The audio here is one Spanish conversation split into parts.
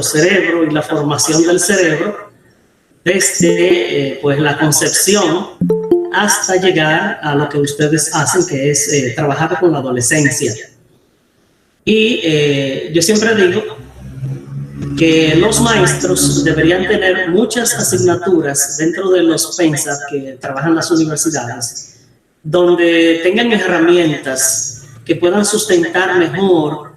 cerebro y la formación del cerebro desde pues la concepción hasta llegar a lo que ustedes hacen, que es trabajar con la adolescencia. Y yo siempre digo que los maestros deberían tener muchas asignaturas dentro de los PENSA que trabajan las universidades, donde tengan herramientas que puedan sustentar mejor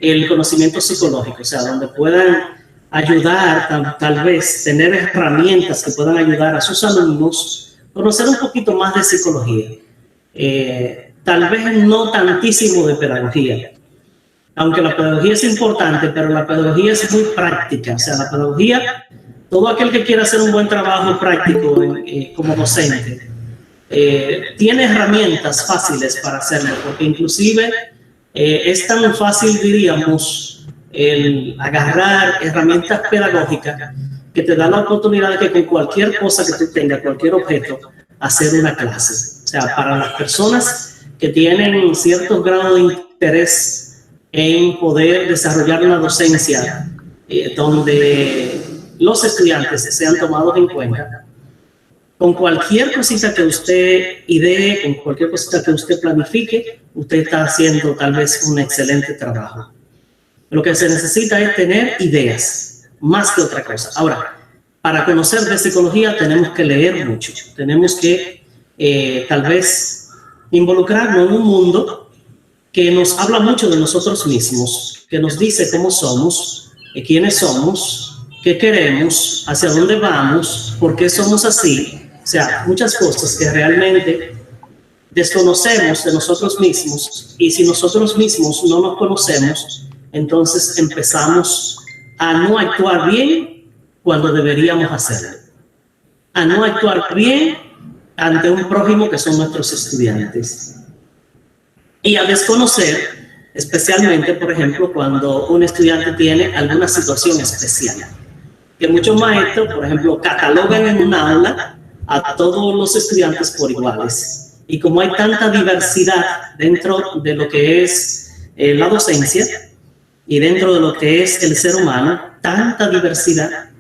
el conocimiento psicológico, o sea, donde puedan ayudar, tal vez tener herramientas que puedan ayudar a sus alumnos a conocer un poquito más de psicología. Tal vez no tantísimo de pedagogía, aunque la pedagogía es importante, pero la pedagogía es muy práctica. O sea, la pedagogía, todo aquel que quiera hacer un buen trabajo práctico como docente, tiene herramientas fáciles para hacerlo, porque inclusive es tan fácil, diríamos, el agarrar herramientas pedagógicas que te dan la oportunidad de que con cualquier cosa que tú tengas, cualquier objeto, hacer una clase. O sea, para las personas que tienen cierto grado de interés en poder desarrollar una docencia donde los estudiantes sean tomados en cuenta, con cualquier cosita que usted idee, con cualquier cosita que usted planifique, usted está haciendo tal vez un excelente trabajo. Lo que se necesita es tener ideas, más que otra cosa. Ahora, para conocer de psicología tenemos que leer mucho, tenemos que tal vez involucrarnos en un mundo que nos habla mucho de nosotros mismos, que nos dice cómo somos, quiénes somos, qué queremos, hacia dónde vamos, por qué somos así. O sea, muchas cosas que realmente desconocemos de nosotros mismos, y si nosotros mismos no nos conocemos, entonces empezamos a no actuar bien cuando deberíamos hacerlo, a no actuar bien ante un prójimo que son nuestros estudiantes, y a desconocer, especialmente, por ejemplo, cuando un estudiante tiene alguna situación especial, que muchos maestros, por ejemplo, catalogan en un aula a todos los estudiantes por iguales. Y como hay tanta diversidad dentro de lo que es la docencia y dentro de lo que es el ser humano, tanta diversidad,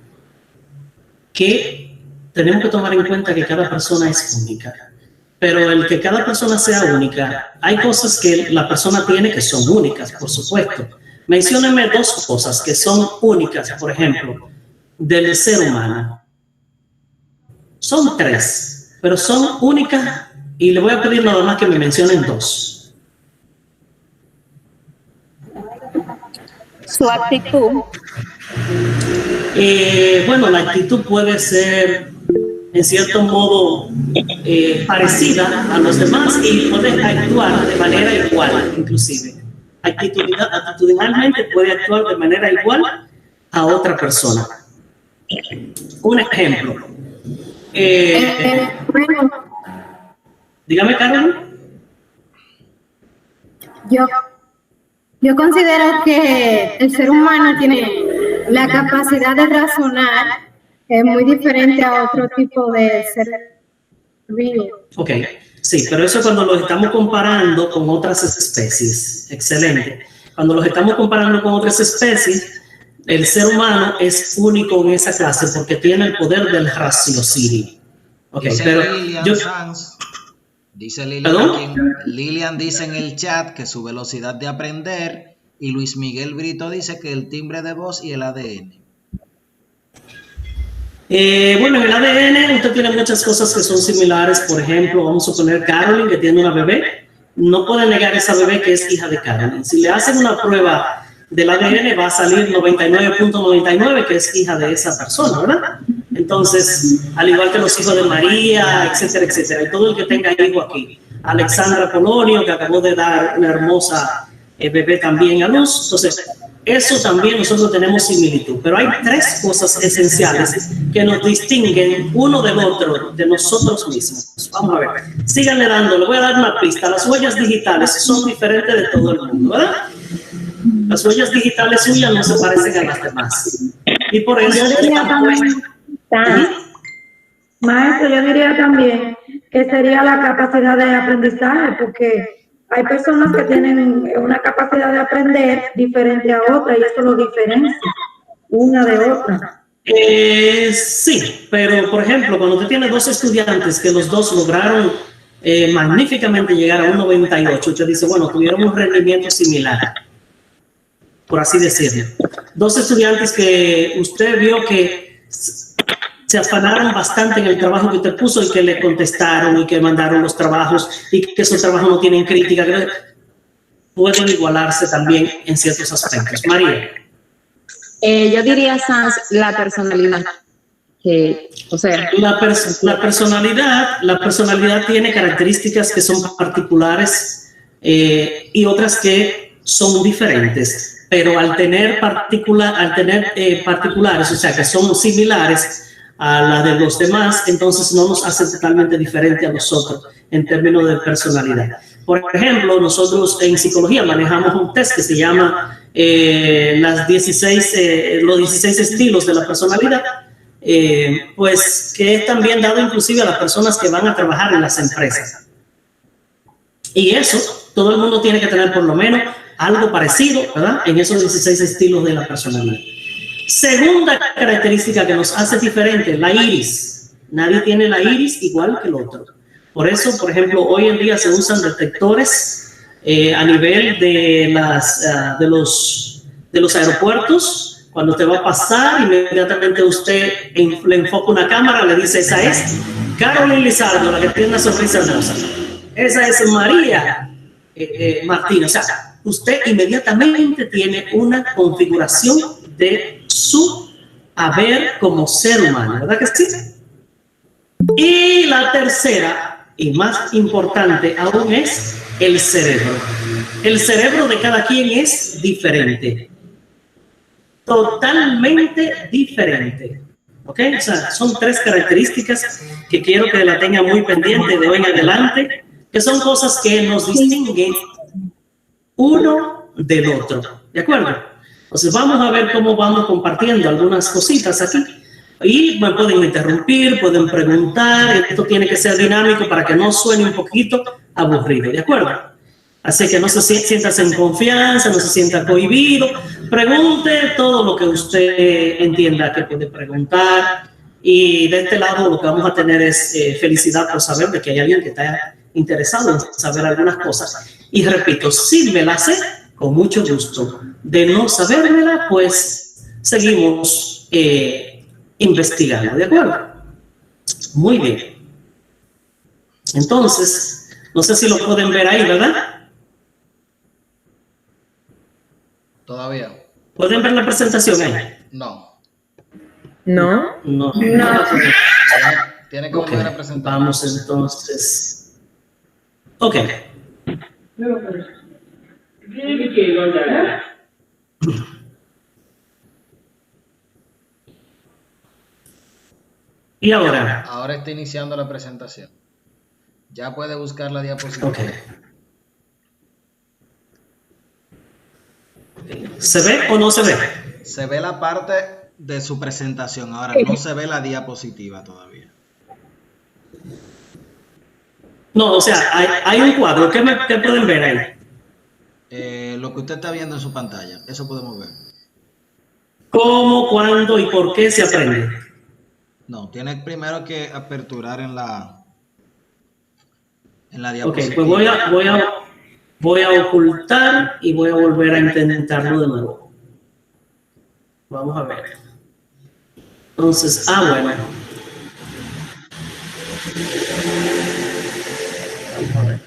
que tenemos que tomar en cuenta que cada persona es única. Pero el que cada persona sea única, hay cosas que la persona tiene que son únicas, por supuesto. Menciónenme dos cosas que son únicas, por ejemplo, del ser humano. Son tres, pero son únicas, y le voy a pedir nada más que me mencionen dos. Su actitud. Bueno, la actitud puede ser, en cierto modo, parecida a los demás y puede actuar de manera igual, inclusive. Actitudinalmente puede actuar de manera igual a otra persona. Un ejemplo. Dígame, Carolina. Yo considero que el ser humano tiene la capacidad de razonar, es muy diferente a otro tipo de ser vivo. Ok, sí, pero eso cuando los estamos comparando con otras especies. Excelente. Cuando los estamos comparando con otras especies, el ser humano es único en esa clase porque tiene el poder del raciocinio. Ok, dice pero Lilian Sanz, dice Lilian dice en el chat que su velocidad de aprender, y Luis Miguel Brito dice que el timbre de voz y el ADN. Bueno, en el ADN usted tiene muchas cosas que son similares. Por ejemplo, vamos a suponer Caroline, que tiene una bebé. No puede negar esa bebé que es hija de Caroline. Si le hacen una prueba del ADN, va a salir 99.99 que es hija de esa persona, ¿verdad? Entonces, al igual que los hijos de María, etcétera, etcétera, y todo el que tenga hijo aquí, Alexandra Polonio, que acabó de dar una hermosa bebé también a luz. Entonces, eso también nosotros tenemos similitud, pero hay tres cosas esenciales que nos distinguen uno del otro, de nosotros mismos. Vamos a ver, síganle dando, le voy a dar una pista. Las huellas digitales son diferentes de todo el mundo, ¿verdad? Las huellas digitales suyas no se parecen a las demás. Y por eso... Maestro, yo diría también que sería la capacidad de aprendizaje, porque hay personas que tienen una capacidad de aprender diferente a otra y eso lo diferencia. una de otra. Sí, pero por ejemplo, cuando usted tiene dos estudiantes que los dos lograron magníficamente llegar a un 98, usted dice, bueno, tuvieron un rendimiento similar, por así decirlo. Dos estudiantes que usted vio que se afanaron bastante en el trabajo que usted puso y que le contestaron y que mandaron los trabajos y que esos trabajos no tienen crítica, que pueden igualarse también en ciertos aspectos. María. Yo diría, Sans, la personalidad. O sea, la personalidad tiene características que son particulares y otras que son diferentes, pero al tener particulares, o sea, que son similares a las de los demás, entonces no nos hace totalmente diferente a nosotros en términos de personalidad. Por ejemplo, nosotros en psicología manejamos un test que se llama los 16 estilos de la personalidad, pues que es también dado inclusive a las personas que van a trabajar en las empresas. Y eso, todo el mundo tiene que tener por lo menos algo parecido, ¿verdad? En esos 16 estilos de la personalidad. Segunda característica que nos hace diferente, la iris. Nadie tiene la iris igual que el otro. Por eso, por ejemplo, hoy en día se usan detectores a nivel de los aeropuertos. Cuando usted va a pasar, inmediatamente usted le enfoca una cámara, le dice, esa es Carolyn Lizardo, la que tiene una sonrisa hermosa. Esa es María Martín. O sea, usted inmediatamente tiene una configuración de su haber como ser humano, ¿verdad que sí? Y la tercera, y más importante aún, es el cerebro. El cerebro de cada quien es diferente. Totalmente diferente. ¿Ok? O sea, son tres características que quiero que la tengan muy pendiente de hoy en adelante, que son cosas que nos distinguen uno del otro. ¿De acuerdo? Entonces vamos a ver cómo vamos compartiendo algunas cositas aquí. Y me pueden interrumpir, pueden preguntar. Esto tiene que ser dinámico para que no suene un poquito aburrido. ¿De acuerdo? Así que no se sienta en confianza, no se sienta cohibido. Pregunte todo lo que usted entienda que puede preguntar. Y de este lado lo que vamos a tener es felicidad por saber de que hay alguien que está interesado en saber algunas cosas. Y repito, si me la sé, con mucho gusto. De no sabérmela, pues seguimos investigando. ¿De acuerdo? Muy bien. Entonces, no sé si lo pueden ver ahí, ¿verdad? Todavía. ¿Pueden ver la presentación ahí? No. no. No. Tiene que volver a presentar. Vamos entonces. Ok. ¿Y ahora? Ahora está iniciando la presentación. Ya puede buscar la diapositiva. Ok. ¿Se ve o no se ve? Se ve la parte de su presentación. Ahora no se ve la diapositiva todavía. No, o sea, hay un cuadro. ¿Qué pueden ver ahí? Lo que usted está viendo en su pantalla, eso podemos ver. ¿Cómo, cuándo y por qué se aprende? No, tiene primero que aperturar en la Ok, diapositiva. pues voy a ocultar y voy a volver a intentarlo de nuevo. Vamos a ver. Entonces, bueno. Vamos a ver.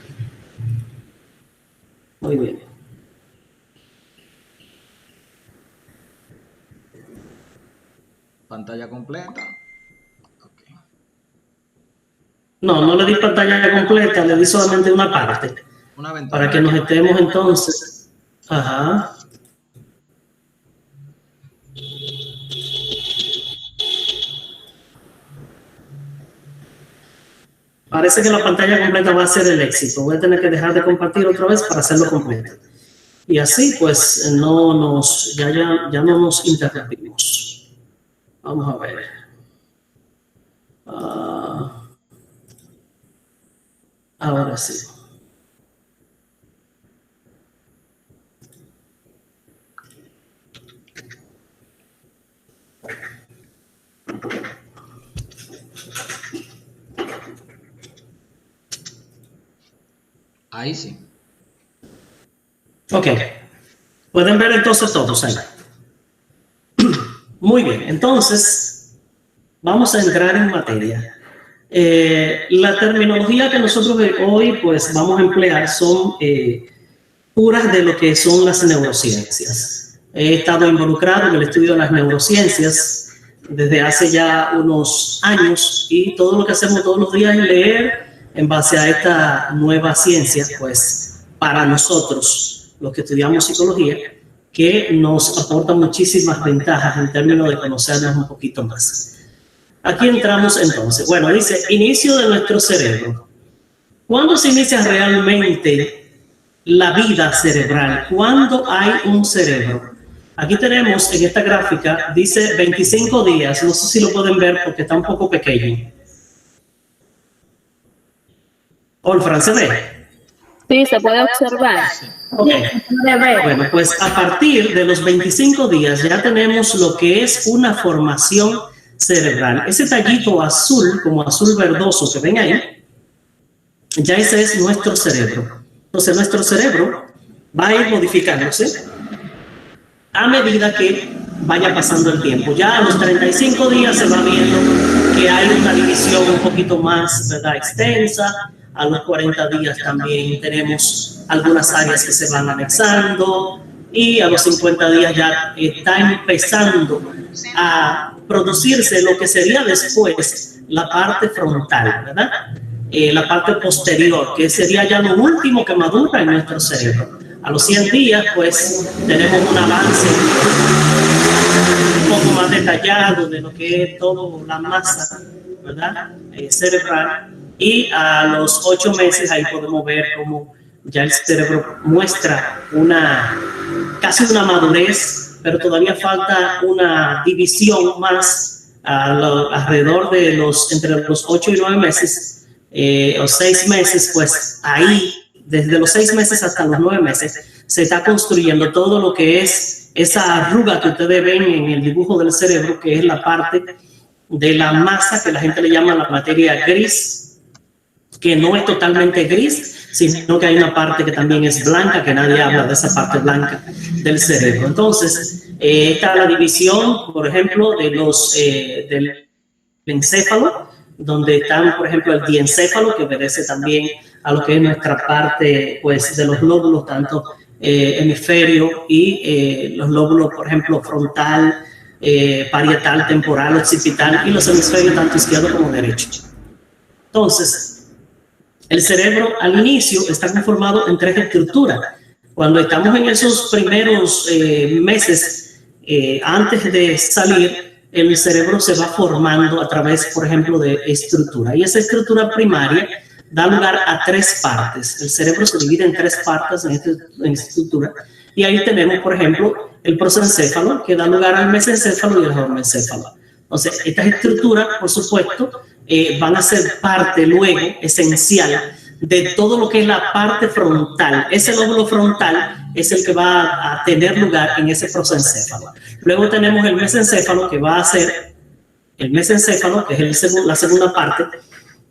Muy bien. Pantalla completa. Okay. No le di pantalla completa, le di solamente una parte. Una ventana. Para que nos estemos entonces. Ajá. Parece que la pantalla completa va a ser el éxito. Voy a tener que dejar de compartir otra vez para hacerlo completo. Y así pues ya no nos interrumpimos. Vamos a ver. Ahora sí. Ahí sí. Ok. Pueden ver entonces todos ahí. Muy bien, entonces vamos a entrar en materia. La terminología que nosotros hoy pues vamos a emplear son puras de lo que son las neurociencias. He estado involucrado en el estudio de las neurociencias desde hace ya unos años y todo lo que hacemos todos los días es leer en base a esta nueva ciencia, pues para nosotros, los que estudiamos psicología, que nos aporta muchísimas ventajas en términos de conocernos un poquito más. Aquí entramos entonces. Bueno, dice, inicio de nuestro cerebro. ¿Cuándo se inicia realmente la vida cerebral? ¿Cuándo hay un cerebro? Aquí tenemos en esta gráfica, dice 25 días. No sé si lo pueden ver porque está un poco pequeño. Olfran, ¿se ve? Sí, se puede observar. Ok. Bueno, pues a partir de los 25 días ya tenemos lo que es una formación cerebral. Ese tallito azul, como azul verdoso que ven ahí, ya ese es nuestro cerebro. Entonces nuestro cerebro va a ir modificándose a medida que vaya pasando el tiempo. Ya a los 35 días se va viendo que hay una división un poquito más, ¿verdad?, extensa. A los 40 días también tenemos algunas áreas que se van anexando y a los 50 días ya está empezando a producirse lo que sería después la parte frontal, ¿verdad? La parte posterior, que sería ya lo último que madura en nuestro cerebro. A los 100 días, pues, tenemos un avance un poco más detallado de lo que es toda la masa, ¿verdad?, cerebral. Y a los 8 meses ahí podemos ver cómo ya el cerebro muestra casi una madurez, pero todavía falta una división más alrededor de entre los 8 y 9 meses o 6 meses, pues ahí, desde los 6 meses hasta los 9 meses, se está construyendo todo lo que es esa arruga que ustedes ven en el dibujo del cerebro, que es la parte de la masa que la gente le llama la materia gris, que no es totalmente gris, sino que hay una parte que también es blanca, que nadie habla de esa parte blanca del cerebro. Entonces, está la división, por ejemplo, del encéfalo, donde están, por ejemplo, el diencéfalo, que obedece también a lo que es nuestra parte, pues, de los lóbulos, tanto hemisferio y los lóbulos, por ejemplo, frontal, parietal, temporal, occipital, y los hemisferios tanto izquierdo como derecho. Entonces, el cerebro al inicio está conformado en 3 estructuras. Cuando estamos en esos primeros meses, antes de salir, el cerebro se va formando a través, por ejemplo, de estructura. Y esa estructura primaria da lugar a 3 partes. El cerebro se divide en 3 partes en esta estructura. Y ahí tenemos, por ejemplo, el prosencéfalo, que da lugar al mesencéfalo y al hormencéfalo. Entonces, estas estructuras, por supuesto, van a ser parte luego esencial de todo lo que es la parte frontal. Ese lóbulo frontal es el que va a tener lugar en ese prosencéfalo. Luego tenemos el mesencéfalo, que va a ser el mesencéfalo, que es la segunda parte,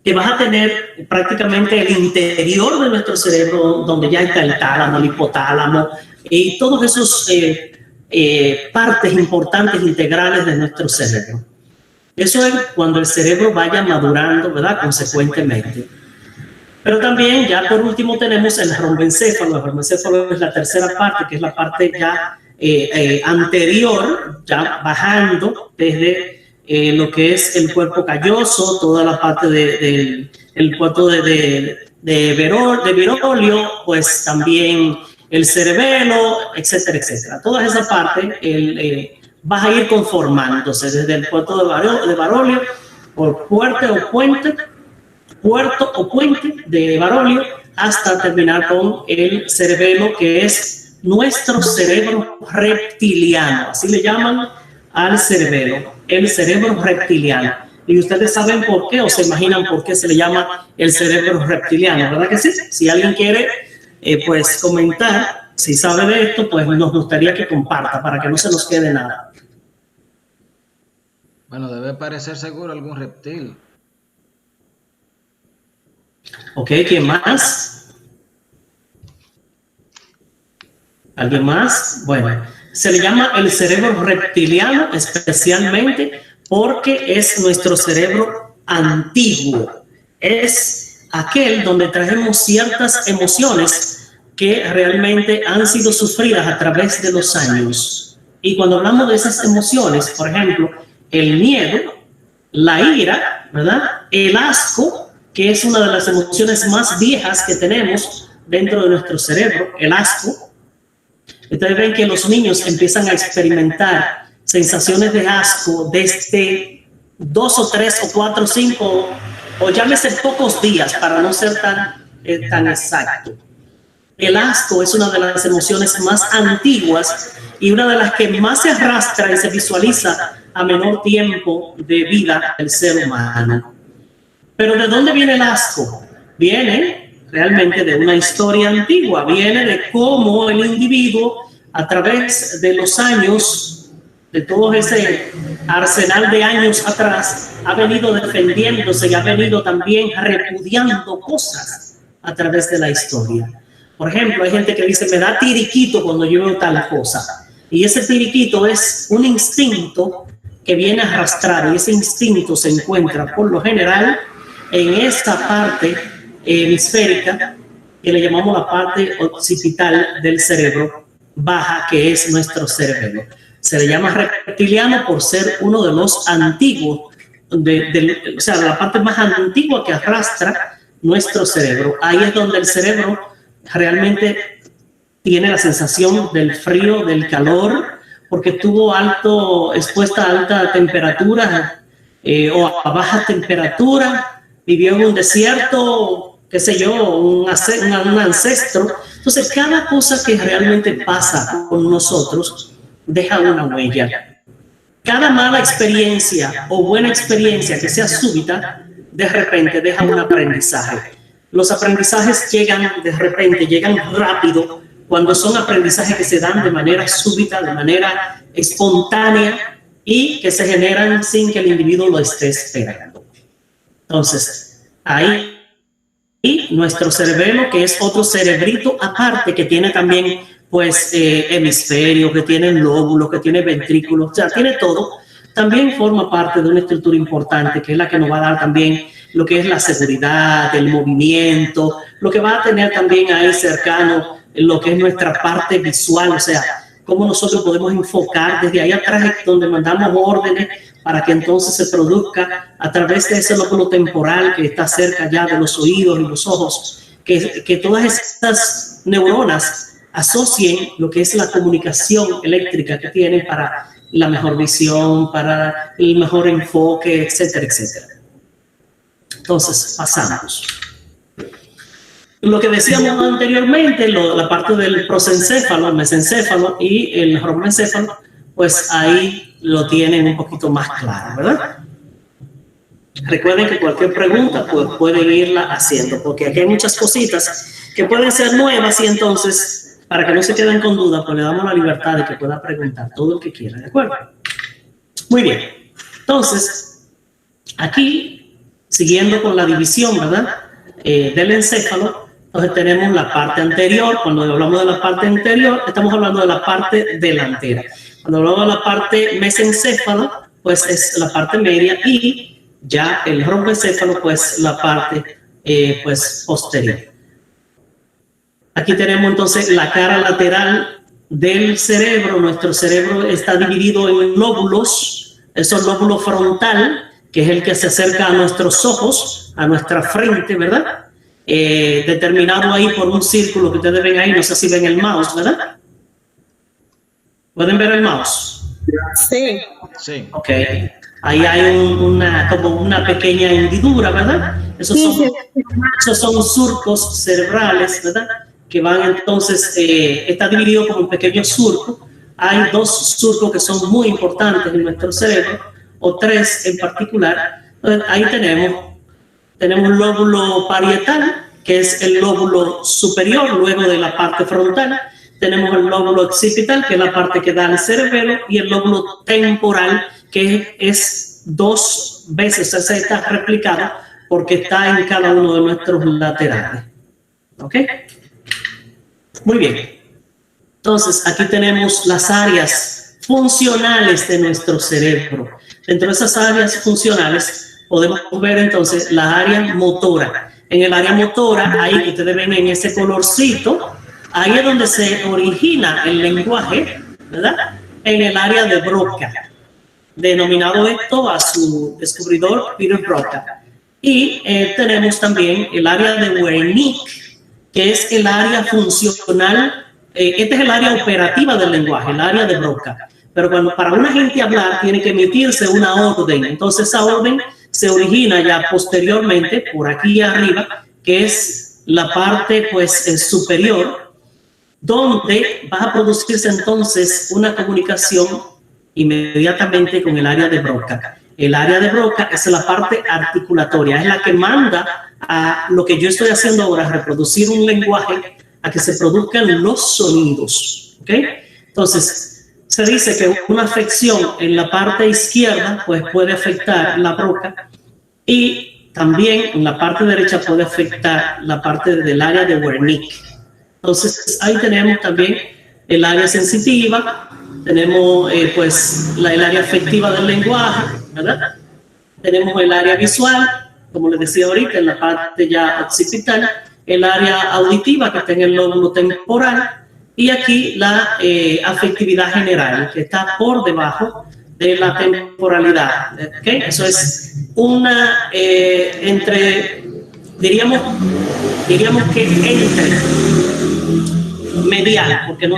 que vas a tener prácticamente el interior de nuestro cerebro, donde ya está el tálamo, el hipotálamo y todos esos partes importantes integrales de nuestro cerebro. Eso es cuando el cerebro vaya madurando, ¿verdad?, consecuentemente. Pero también, ya por último, tenemos el rombencéfalo. El rombencéfalo es la tercera parte, que es la parte ya anterior, ya bajando desde lo que es el cuerpo calloso, toda la parte del cuerpo de Virolio, pues también el cerebelo, etcétera, etcétera. Toda esa parte vas a ir conformándose desde el puerto de Virolio, por puerto o puente de Virolio, hasta terminar con el cerebelo, que es nuestro cerebro reptiliano. Así le llaman al cerebelo, el cerebro reptiliano. Y ustedes saben por qué, o se imaginan por qué se le llama el cerebro reptiliano, ¿verdad que sí? Si alguien quiere, pues comentar, si sabe de esto, pues nos gustaría que comparta para que no se nos quede nada. Bueno, debe parecer seguro algún reptil. Ok, ¿quién más? ¿Alguien más? Bueno, se le llama el cerebro reptiliano especialmente porque es nuestro cerebro antiguo. Es aquel donde traemos ciertas emociones que realmente han sido sufridas a través de los años. Y cuando hablamos de esas emociones, por ejemplo, el miedo, la ira, ¿verdad? El asco, que es una de las emociones más viejas que tenemos dentro de nuestro cerebro, el asco. Ustedes ven que los niños empiezan a experimentar sensaciones de asco desde 2 o 3 o 4 o 5 o llámese pocos días para no ser tan exacto. El asco es una de las emociones más antiguas y una de las que más se arrastra y se visualiza a menor tiempo de vida del ser humano. Pero ¿de dónde viene el asco? Viene realmente de una historia antigua, viene de cómo el individuo a través de los años, de todo ese arsenal de años atrás, ha venido defendiéndose y ha venido también repudiando cosas a través de la historia. Por ejemplo, hay gente que dice, me da tiriquito cuando yo veo tal cosa. Y ese tiriquito es un instinto que viene a arrastrar, y ese instinto se encuentra por lo general en esta parte hemisférica que le llamamos la parte occipital del cerebro baja, que es nuestro cerebelo. Se le llama reptiliano por ser uno de los antiguos, o sea, la parte más antigua que arrastra nuestro cerebro. Ahí es donde el cerebro realmente tiene la sensación del frío, del calor, porque estuvo expuesta a alta temperatura o a baja temperatura, vivió en un desierto, qué sé yo, un ancestro. Entonces, cada cosa que realmente pasa con nosotros deja una huella. Cada mala experiencia o buena experiencia que sea súbita, de repente deja un aprendizaje. Los aprendizajes llegan de repente, llegan rápido, cuando son aprendizajes que se dan de manera súbita, de manera espontánea y que se generan sin que el individuo lo esté esperando. Entonces, ahí y nuestro cerebelo, que es otro cerebrito aparte, que tiene también pues hemisferio, que tiene lóbulos, que tiene ventrículos, o sea, tiene todo, también forma parte de una estructura importante, que es la que nos va a dar también lo que es la seguridad, el movimiento, lo que va a tener también ahí cercano lo que es nuestra parte visual, o sea, cómo nosotros podemos enfocar desde ahí atrás donde mandamos órdenes para que entonces se produzca a través de ese lóbulo temporal que está cerca ya de los oídos y los ojos, que todas estas neuronas asocien lo que es la comunicación eléctrica que tienen para la mejor visión, para el mejor enfoque, etcétera, etcétera. Entonces, pasamos. Lo que decíamos anteriormente, la parte del prosencéfalo, el mesencéfalo y el jormencéfalo, pues ahí lo tienen un poquito más claro, ¿verdad? Recuerden que cualquier pregunta pues, pueden irla haciendo, porque aquí hay muchas cositas que pueden ser nuevas y entonces, para que no se queden con dudas, pues le damos la libertad de que pueda preguntar todo lo que quiera, ¿de acuerdo? Muy bien. Entonces, aquí, siguiendo con la división, ¿verdad? Del encéfalo, entonces tenemos la parte anterior. Cuando hablamos de la parte anterior, estamos hablando de la parte delantera. Cuando hablamos de la parte mesencéfalo, pues es la parte media, y ya el rombencéfalo, pues la parte pues posterior. Aquí tenemos entonces la cara lateral del cerebro. Nuestro cerebro está dividido en lóbulos. Eso es el lóbulo frontal, que es el que se acerca a nuestros ojos, a nuestra frente, ¿verdad? Determinado ahí por un círculo que ustedes ven ahí, no sé si ven el mouse, ¿verdad? ¿Pueden ver el mouse? Sí. Sí. Ok. Ahí hay como una pequeña hendidura, ¿verdad? Esos son surcos cerebrales, ¿verdad? Que van entonces, está dividido como un pequeño surco. Hay 2 surcos que son muy importantes en nuestro cerebro, o 3 en particular. Entonces, ahí tenemos un lóbulo parietal, que es el lóbulo superior, luego de la parte frontal. Tenemos el lóbulo occipital, que es la parte que da al cerebelo, y el lóbulo temporal, que es 2 veces, o sea, está replicado porque está en cada uno de nuestros laterales. ¿Ok? Muy bien. Entonces, aquí tenemos las áreas funcionales de nuestro cerebro. Dentro de esas áreas funcionales podemos ver entonces la área motora. En el área motora, ahí que ustedes ven en ese colorcito, ahí es donde se origina el lenguaje, ¿verdad? En el área de Broca, denominado esto a su descubridor Peter Broca. Y tenemos también el área de Wernicke, que es el área funcional. Este es el área operativa del lenguaje, el área de Broca. Pero cuando para una gente hablar tiene que emitirse una orden. Entonces esa orden se origina ya posteriormente por aquí arriba, que es la parte pues superior, donde va a producirse entonces una comunicación inmediatamente con el área de Broca. El área de Broca es la parte articulatoria, es la que manda a lo que yo estoy haciendo ahora, reproducir un lenguaje, a que se produzcan los sonidos. ¿Okay? Entonces, se dice que una afección en la parte izquierda pues puede afectar la Broca y también en la parte derecha puede afectar la parte del área de Wernicke. Entonces, ahí tenemos también el área sensitiva, tenemos pues el área afectiva del lenguaje, ¿verdad? Tenemos el área visual, como les decía ahorita, en la parte ya occipital, el área auditiva que está en el lóbulo temporal y aquí la afectividad general que está por debajo de la temporalidad. ¿Okay? Eso es una diríamos que entre medial, porque no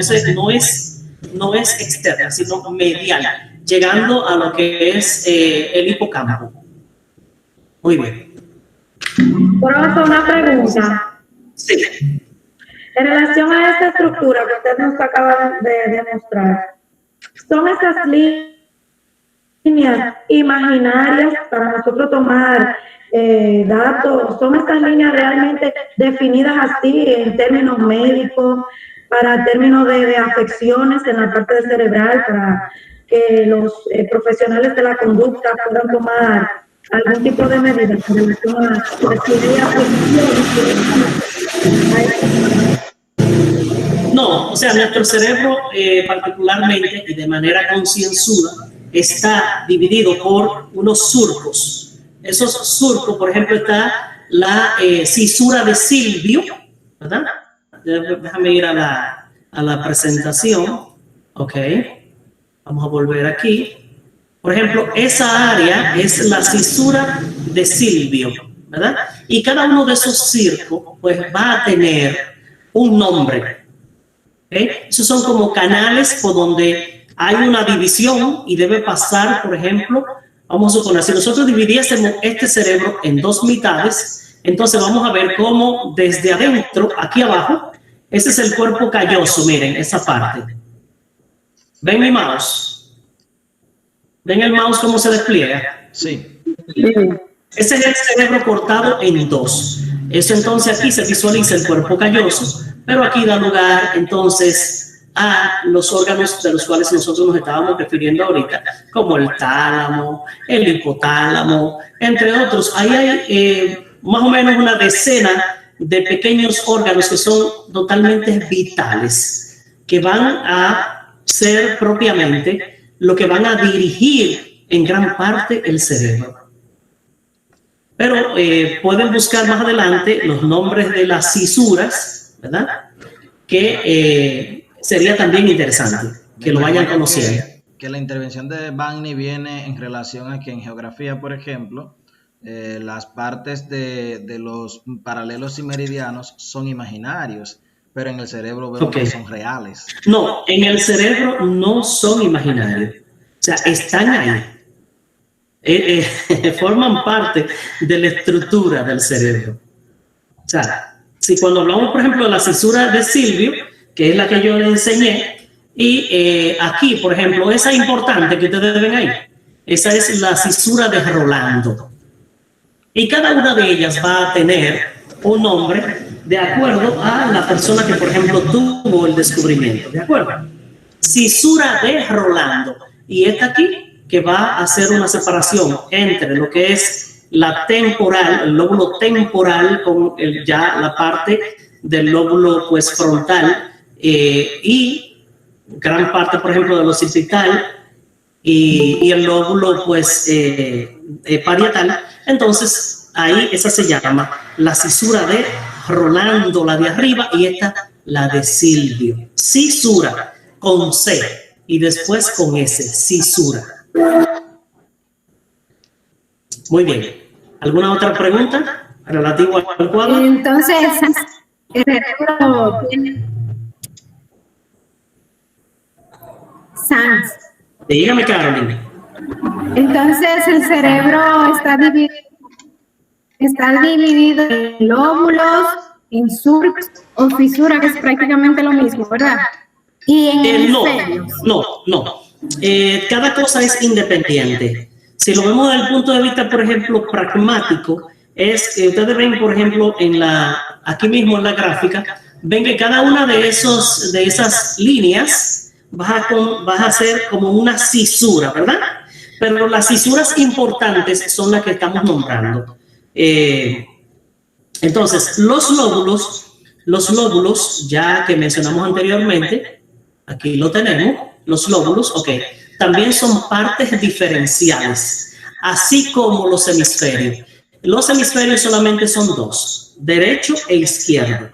es externa, sino medial, llegando a lo que es el hipocampo. Muy bien. ¿Puedo hacer una pregunta? Sí. En relación a esta estructura que usted nos acaba de demostrar, ¿son esas líneas imaginarias para nosotros tomar datos? ¿Son estas líneas realmente definidas así en términos médicos, para términos de afecciones en la parte cerebral, para que los profesionales de la conducta puedan tomar algún tipo de medida en relación a No, o sea, nuestro cerebro particularmente y de manera concienzuda está dividido por unos surcos. Esos surcos, por ejemplo, está la cisura de Silvio, ¿verdad? Déjame ir a la presentación. Ok, vamos a volver aquí. Por ejemplo, esa área es la cisura de Silvio, ¿verdad? Y cada uno de esos circos pues va a tener un nombre. ¿Okay? Esos son como canales por donde hay una división y debe pasar, por ejemplo, vamos a suponer, si nosotros dividiésemos este cerebro en dos mitades, entonces vamos a ver cómo desde adentro, aquí abajo, ese es el cuerpo calloso, miren, esa parte. ¿Ven mi mouse? ¿Ven el mouse cómo se despliega? Sí. Ese es el cerebro cortado en dos. Eso entonces aquí se visualiza el cuerpo calloso, pero aquí da lugar entonces a los órganos de los cuales nosotros nos estábamos refiriendo ahorita, como el tálamo, el hipotálamo, entre otros. Ahí hay más o menos una decena de pequeños órganos que son totalmente vitales, que van a ser propiamente lo que van a dirigir en gran parte el cerebro. Pero pueden buscar más adelante los nombres de las cisuras, ¿verdad? Que sería también interesante que lo vayan conociendo. Que la intervención de Bagni viene en relación a que en geografía, por ejemplo, las partes de los paralelos y meridianos son imaginarios, pero en el cerebro vemos que son reales. No, en el cerebro no son imaginarios. O sea, están ahí. Forman parte de la estructura del cerebro. O sea, si cuando hablamos, por ejemplo, de la cisura de Silvio, que es la que yo le enseñé, y aquí, por ejemplo, esa importante que ustedes ven ahí, esa es la cisura de Rolando. Y cada una de ellas va a tener un nombre de acuerdo a la persona que, por ejemplo, tuvo el descubrimiento. ¿De acuerdo? Cisura de Rolando. Y esta aquí, que va a hacer una separación entre lo que es la temporal, el lóbulo temporal, con ya la parte del lóbulo pues frontal, y gran parte, por ejemplo, del occipital y el lóbulo, pues, parietal. Entonces, ahí esa se llama la cisura de Rolando, la de arriba, y esta, la de Silvio. Cisura, con C, y después con S, cisura. Muy bien. ¿Alguna otra pregunta relativa al cuadro? Entonces, el cerebro tiene SANS. Dígame, Carolina. Entonces, el cerebro está dividido en lóbulos, en surcos o fisura, que es prácticamente lo mismo, ¿verdad? Y en hemisferios. No. Cada cosa es independiente. Si lo vemos desde el punto de vista, por ejemplo, pragmático, es que ustedes ven, por ejemplo, aquí mismo en la gráfica, ven que cada una de esas líneas va a ser como una cisura, ¿verdad? Pero las cisuras importantes son las que estamos nombrando. Entonces, los lóbulos, ya que mencionamos anteriormente, aquí lo tenemos, los lóbulos, ok, también son partes diferenciales, así como los hemisferios. Los hemisferios solamente son dos, derecho e izquierdo.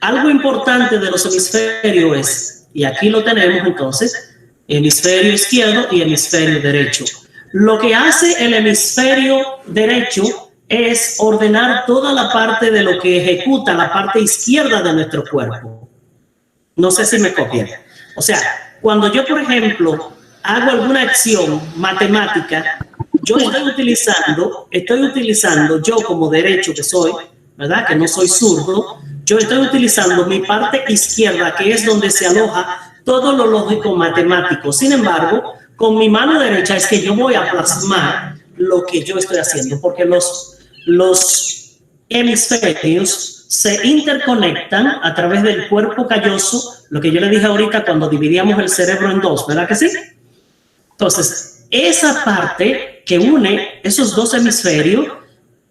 Algo importante de los hemisferios es, y aquí lo tenemos entonces, hemisferio izquierdo y hemisferio derecho. Lo que hace el hemisferio derecho es ordenar toda la parte de lo que ejecuta la parte izquierda de nuestro cuerpo. No sé si me copian. O sea, cuando yo, por ejemplo, hago alguna acción matemática, yo estoy utilizando yo como derecho que soy, ¿verdad? Que no soy zurdo, yo estoy utilizando mi parte izquierda, que es donde se aloja todo lo lógico matemático. Sin embargo, con mi mano derecha es que yo voy a plasmar lo que yo estoy haciendo, porque los hemisferios se interconectan a través del cuerpo calloso, lo que yo le dije ahorita cuando dividíamos el cerebro en dos, ¿verdad que sí? Entonces, esa parte que une esos dos hemisferios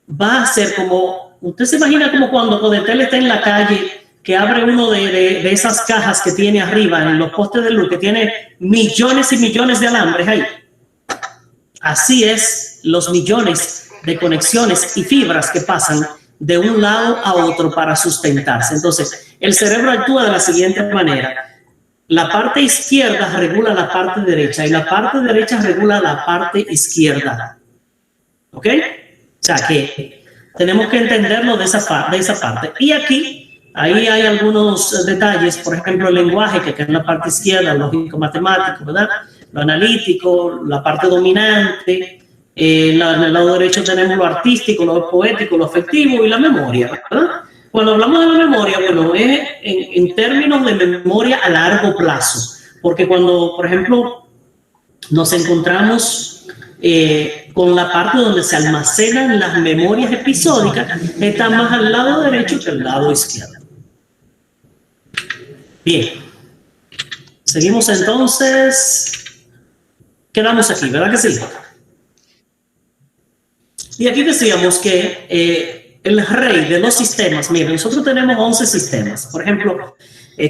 va a ser como, usted se imagina como cuando Codetel está en la calle, que abre uno de esas cajas que tiene arriba en los postes de luz, que tiene millones y millones de alambres ahí. Así es los millones de conexiones y fibras que pasan de un lado a otro para sustentarse. Entonces, el cerebro actúa de la siguiente manera. La parte izquierda regula la parte derecha y la parte derecha regula la parte izquierda. ¿Ok? O sea que tenemos que entenderlo de esa parte. Y aquí, ahí hay algunos detalles, por ejemplo, el lenguaje, que queda en la parte izquierda, el lógico-matemático, ¿verdad? Lo analítico, la parte dominante. En el lado derecho tenemos lo artístico, lo poético, lo afectivo y la memoria, ¿verdad? Cuando hablamos de la memoria, bueno, es en términos de memoria a largo plazo, porque cuando, por ejemplo, nos encontramos con la parte donde se almacenan las memorias episódicas, está más al lado derecho que al lado izquierdo. Bien, seguimos entonces, quedamos aquí, ¿verdad que sí? Y aquí decíamos que el rey de los sistemas, miren, nosotros tenemos 11 sistemas. Por ejemplo,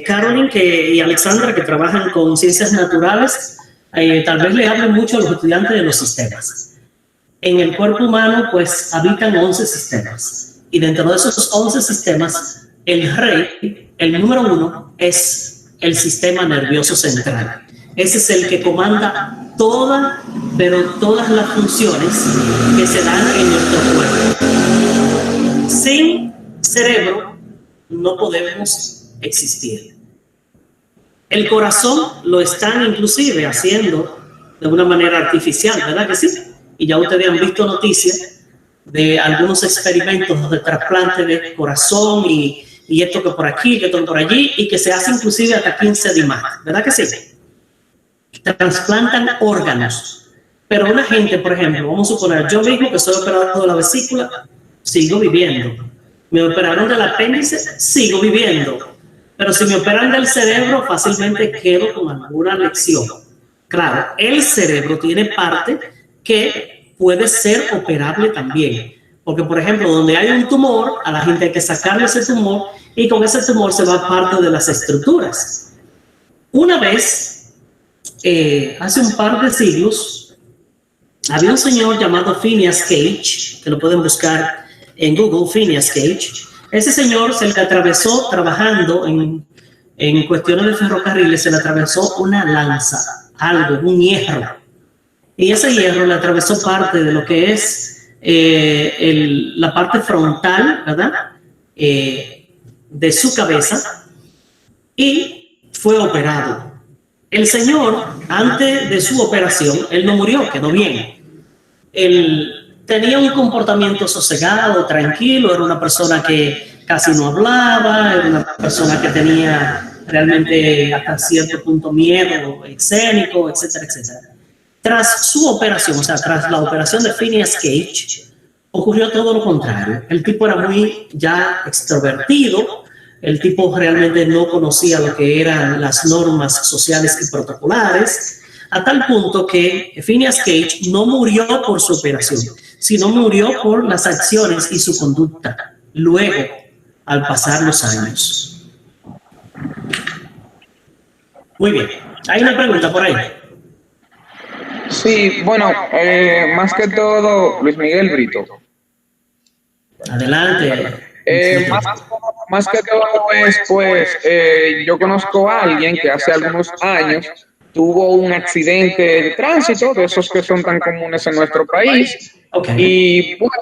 Carolyn y Alexandra, que trabajan con ciencias naturales, tal vez le hablen mucho a los estudiantes de los sistemas. En el cuerpo humano, pues, habitan 11 sistemas. Y dentro de esos 11 sistemas, el rey, el número 1, es el sistema nervioso central. Ese es el que comanda todas las funciones que se dan en nuestro cuerpo. Sin cerebro no podemos existir. El corazón lo están inclusive haciendo de una manera artificial, ¿verdad que sí? Y ya ustedes han visto noticias de algunos experimentos de trasplante de corazón y esto que por aquí, que esto por allí, y que se hace inclusive hasta 15 de más, ¿verdad que sí? Trasplantan órganos. Pero una gente, por ejemplo, vamos a suponer, yo mismo que soy operado de la vesícula, sigo viviendo. Me operaron del apéndice, sigo viviendo. Pero si me operan del cerebro, fácilmente quedo con alguna lesión. Claro, el cerebro tiene parte que puede ser operable también. Porque, por ejemplo, donde hay un tumor, a la gente hay que sacarle ese tumor y con ese tumor se va parte de las estructuras. Una vez hace un par de siglos, había un señor llamado Phineas Cage, que lo pueden buscar en Google, Phineas Cage. Ese señor se le atravesó trabajando en cuestiones de ferrocarriles, se le atravesó una lanza, algo, un hierro. Y ese hierro le atravesó parte de lo que es la parte frontal, ¿verdad? De su cabeza, y fue operado. El señor, antes de su operación, él no murió, quedó bien. Él tenía un comportamiento sosegado, tranquilo, era una persona que casi no hablaba, era una persona que tenía realmente hasta cierto punto miedo escénico, etcétera, etcétera. Tras su operación, o sea, tras la operación de Phineas Cage, ocurrió todo lo contrario. El tipo era muy ya extrovertido, el tipo realmente no conocía lo que eran las normas sociales y protocolares, a tal punto que Phineas Cage no murió por su operación, sino murió por las acciones y su conducta luego, al pasar los años. Muy bien, hay una pregunta por ahí. Sí, bueno, más que todo, Luis Miguel Brito. Adelante. Más que todo es, pues, yo conozco a alguien que hace algunos años tuvo un accidente de tránsito, de esos que son tan comunes en nuestro país. Okay. Y bueno,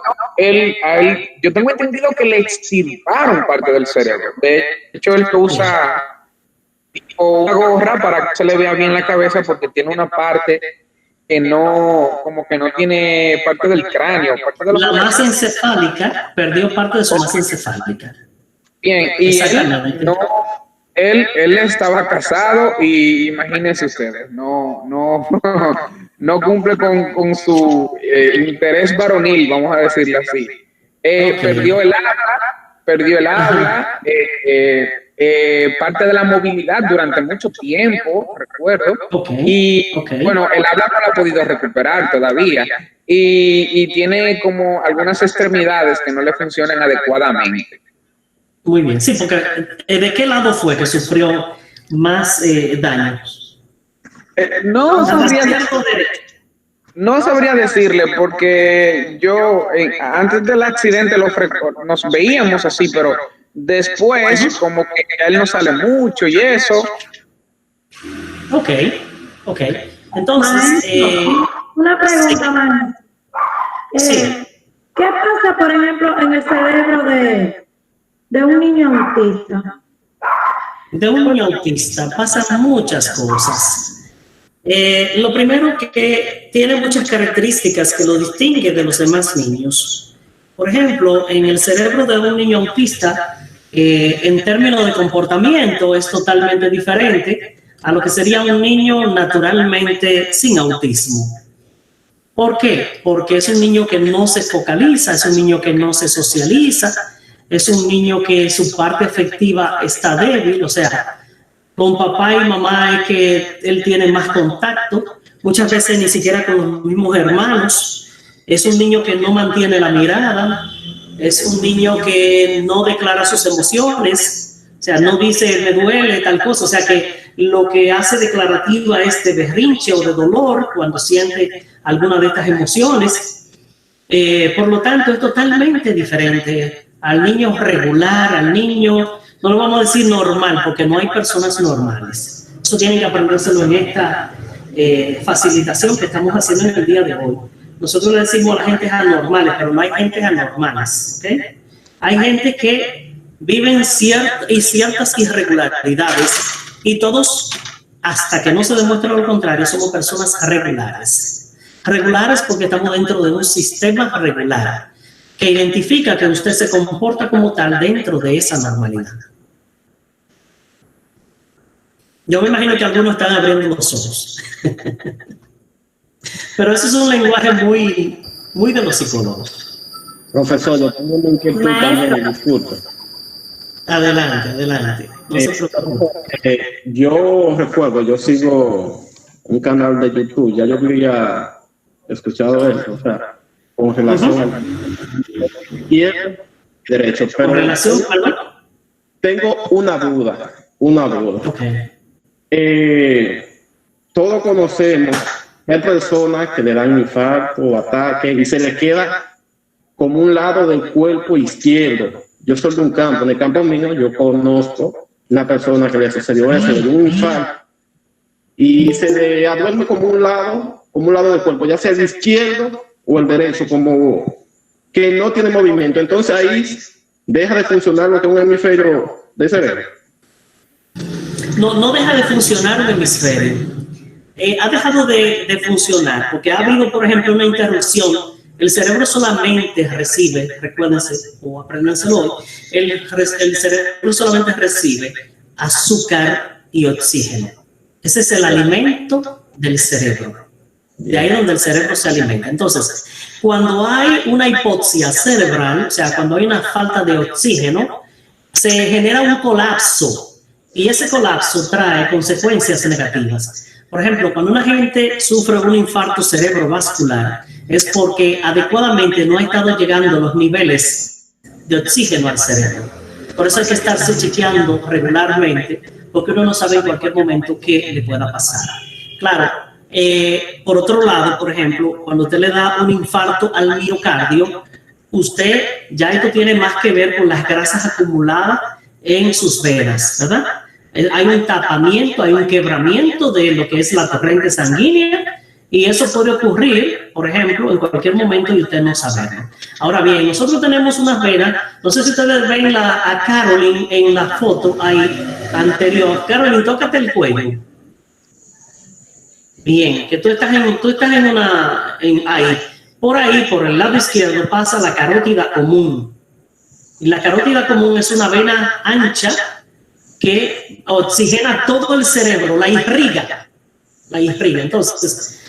yo tengo entendido que le extirparon parte del cerebro. De hecho, él usa una gorra para que se le vea bien la cabeza porque tiene una parte que no, como que no tiene parte del cráneo. Parte de la masa encefálica, perdió parte de su masa encefálica. Bien, y él estaba casado y imagínense ustedes, no cumple con su interés varonil, vamos a decirlo así. Okay. Perdió el habla, parte de la movilidad durante mucho tiempo, recuerdo. Okay. Bueno, el habla no la ha podido recuperar todavía y tiene como algunas extremidades que no le funcionan adecuadamente. Muy bien, sí, porque ¿de qué lado fue que sufrió más daños? No sabría decirle porque yo antes del accidente nos veíamos así, pero después como que a él no sale mucho y eso. Ok. Entonces, una pregunta más. Sí. ¿Qué pasa, por ejemplo, en el cerebro de un niño autista? De un niño autista pasan muchas cosas. Lo primero que tiene muchas características que lo distingue de los demás niños. Por ejemplo, en el cerebro de un niño autista, en términos de comportamiento, es totalmente diferente a lo que sería un niño naturalmente sin autismo. ¿Por qué? Porque es un niño que no se focaliza, es un niño que no se socializa, es un niño que su parte afectiva está débil, o sea, con papá y mamá es que él tiene más contacto, muchas veces ni siquiera con los mismos hermanos. Es un niño que no mantiene la mirada, es un niño que no declara sus emociones, o sea, no dice me duele tal cosa, o sea que lo que hace declarativa es de berrinche o de dolor cuando siente alguna de estas emociones. Por lo tanto, es totalmente diferente al niño regular, al niño, no lo vamos a decir normal, porque no hay personas normales. Eso tienen que aprendérselo en esta facilitación que estamos haciendo en el día de hoy. Nosotros le decimos a la gente anormales, pero no hay gente anormales, ¿okay? Hay gente que viven ciertas irregularidades y todos, hasta que no se demuestre lo contrario, somos personas regulares. Regulares porque estamos dentro de un sistema regular que identifica que usted se comporta como tal dentro de esa normalidad. Yo me imagino que algunos están abriendo los ojos. Pero eso es un lenguaje muy de los psicólogos. Profesor, yo tengo una inquietud también, disculpe. Adelante. No se preocupe. Yo recuerdo, yo sigo un canal de YouTube, ya yo había escuchado eso, o sea, con relación al izquierdo y derecho, pero con relación tengo una duda. Okay. todos conocemos que hay personas que le dan infarto o ataque y se le queda como un lado del cuerpo izquierdo. Yo soy de un campo, en el campo mío yo conozco una persona que le sucedió eso, le dio un infarto y se le aduerme como un lado del cuerpo, ya sea el izquierdo o el derecho, como que no tiene movimiento. Entonces ahí deja de funcionar lo que es un hemisferio del cerebro. No deja de funcionar un hemisferio. Ha dejado de funcionar porque ha habido, por ejemplo, una interrupción. El cerebro solamente recibe, recuérdense o apréndanselo hoy, el cerebro solamente recibe azúcar y oxígeno. Ese es el alimento del cerebro. De ahí donde el cerebro se alimenta. Entonces, cuando hay una hipoxia cerebral, o sea, cuando hay una falta de oxígeno, se genera un colapso y ese colapso trae consecuencias negativas. Por ejemplo, cuando una gente sufre un infarto cerebrovascular, es porque adecuadamente no ha estado llegando los niveles de oxígeno al cerebro. Por eso hay que estarse chequeando regularmente, porque uno no sabe en cualquier momento qué le pueda pasar. Claro, por otro lado, por ejemplo, cuando usted le da un infarto al miocardio, ya esto tiene más que ver con las grasas acumuladas en sus venas, ¿verdad? Hay un tapamiento, hay un quebramiento de lo que es la corriente sanguínea y eso puede ocurrir, por ejemplo, en cualquier momento y usted no sabe. Ahora bien, nosotros tenemos unas venas, no sé si ustedes ven a Carolyn en la foto ahí anterior. Carolyn, tócate el cuello. Bien, que tú estás ahí. Por ahí, por el lado izquierdo, pasa la carótida común. Y la carótida común es una vena ancha que oxigena todo el cerebro, la irriga. Entonces,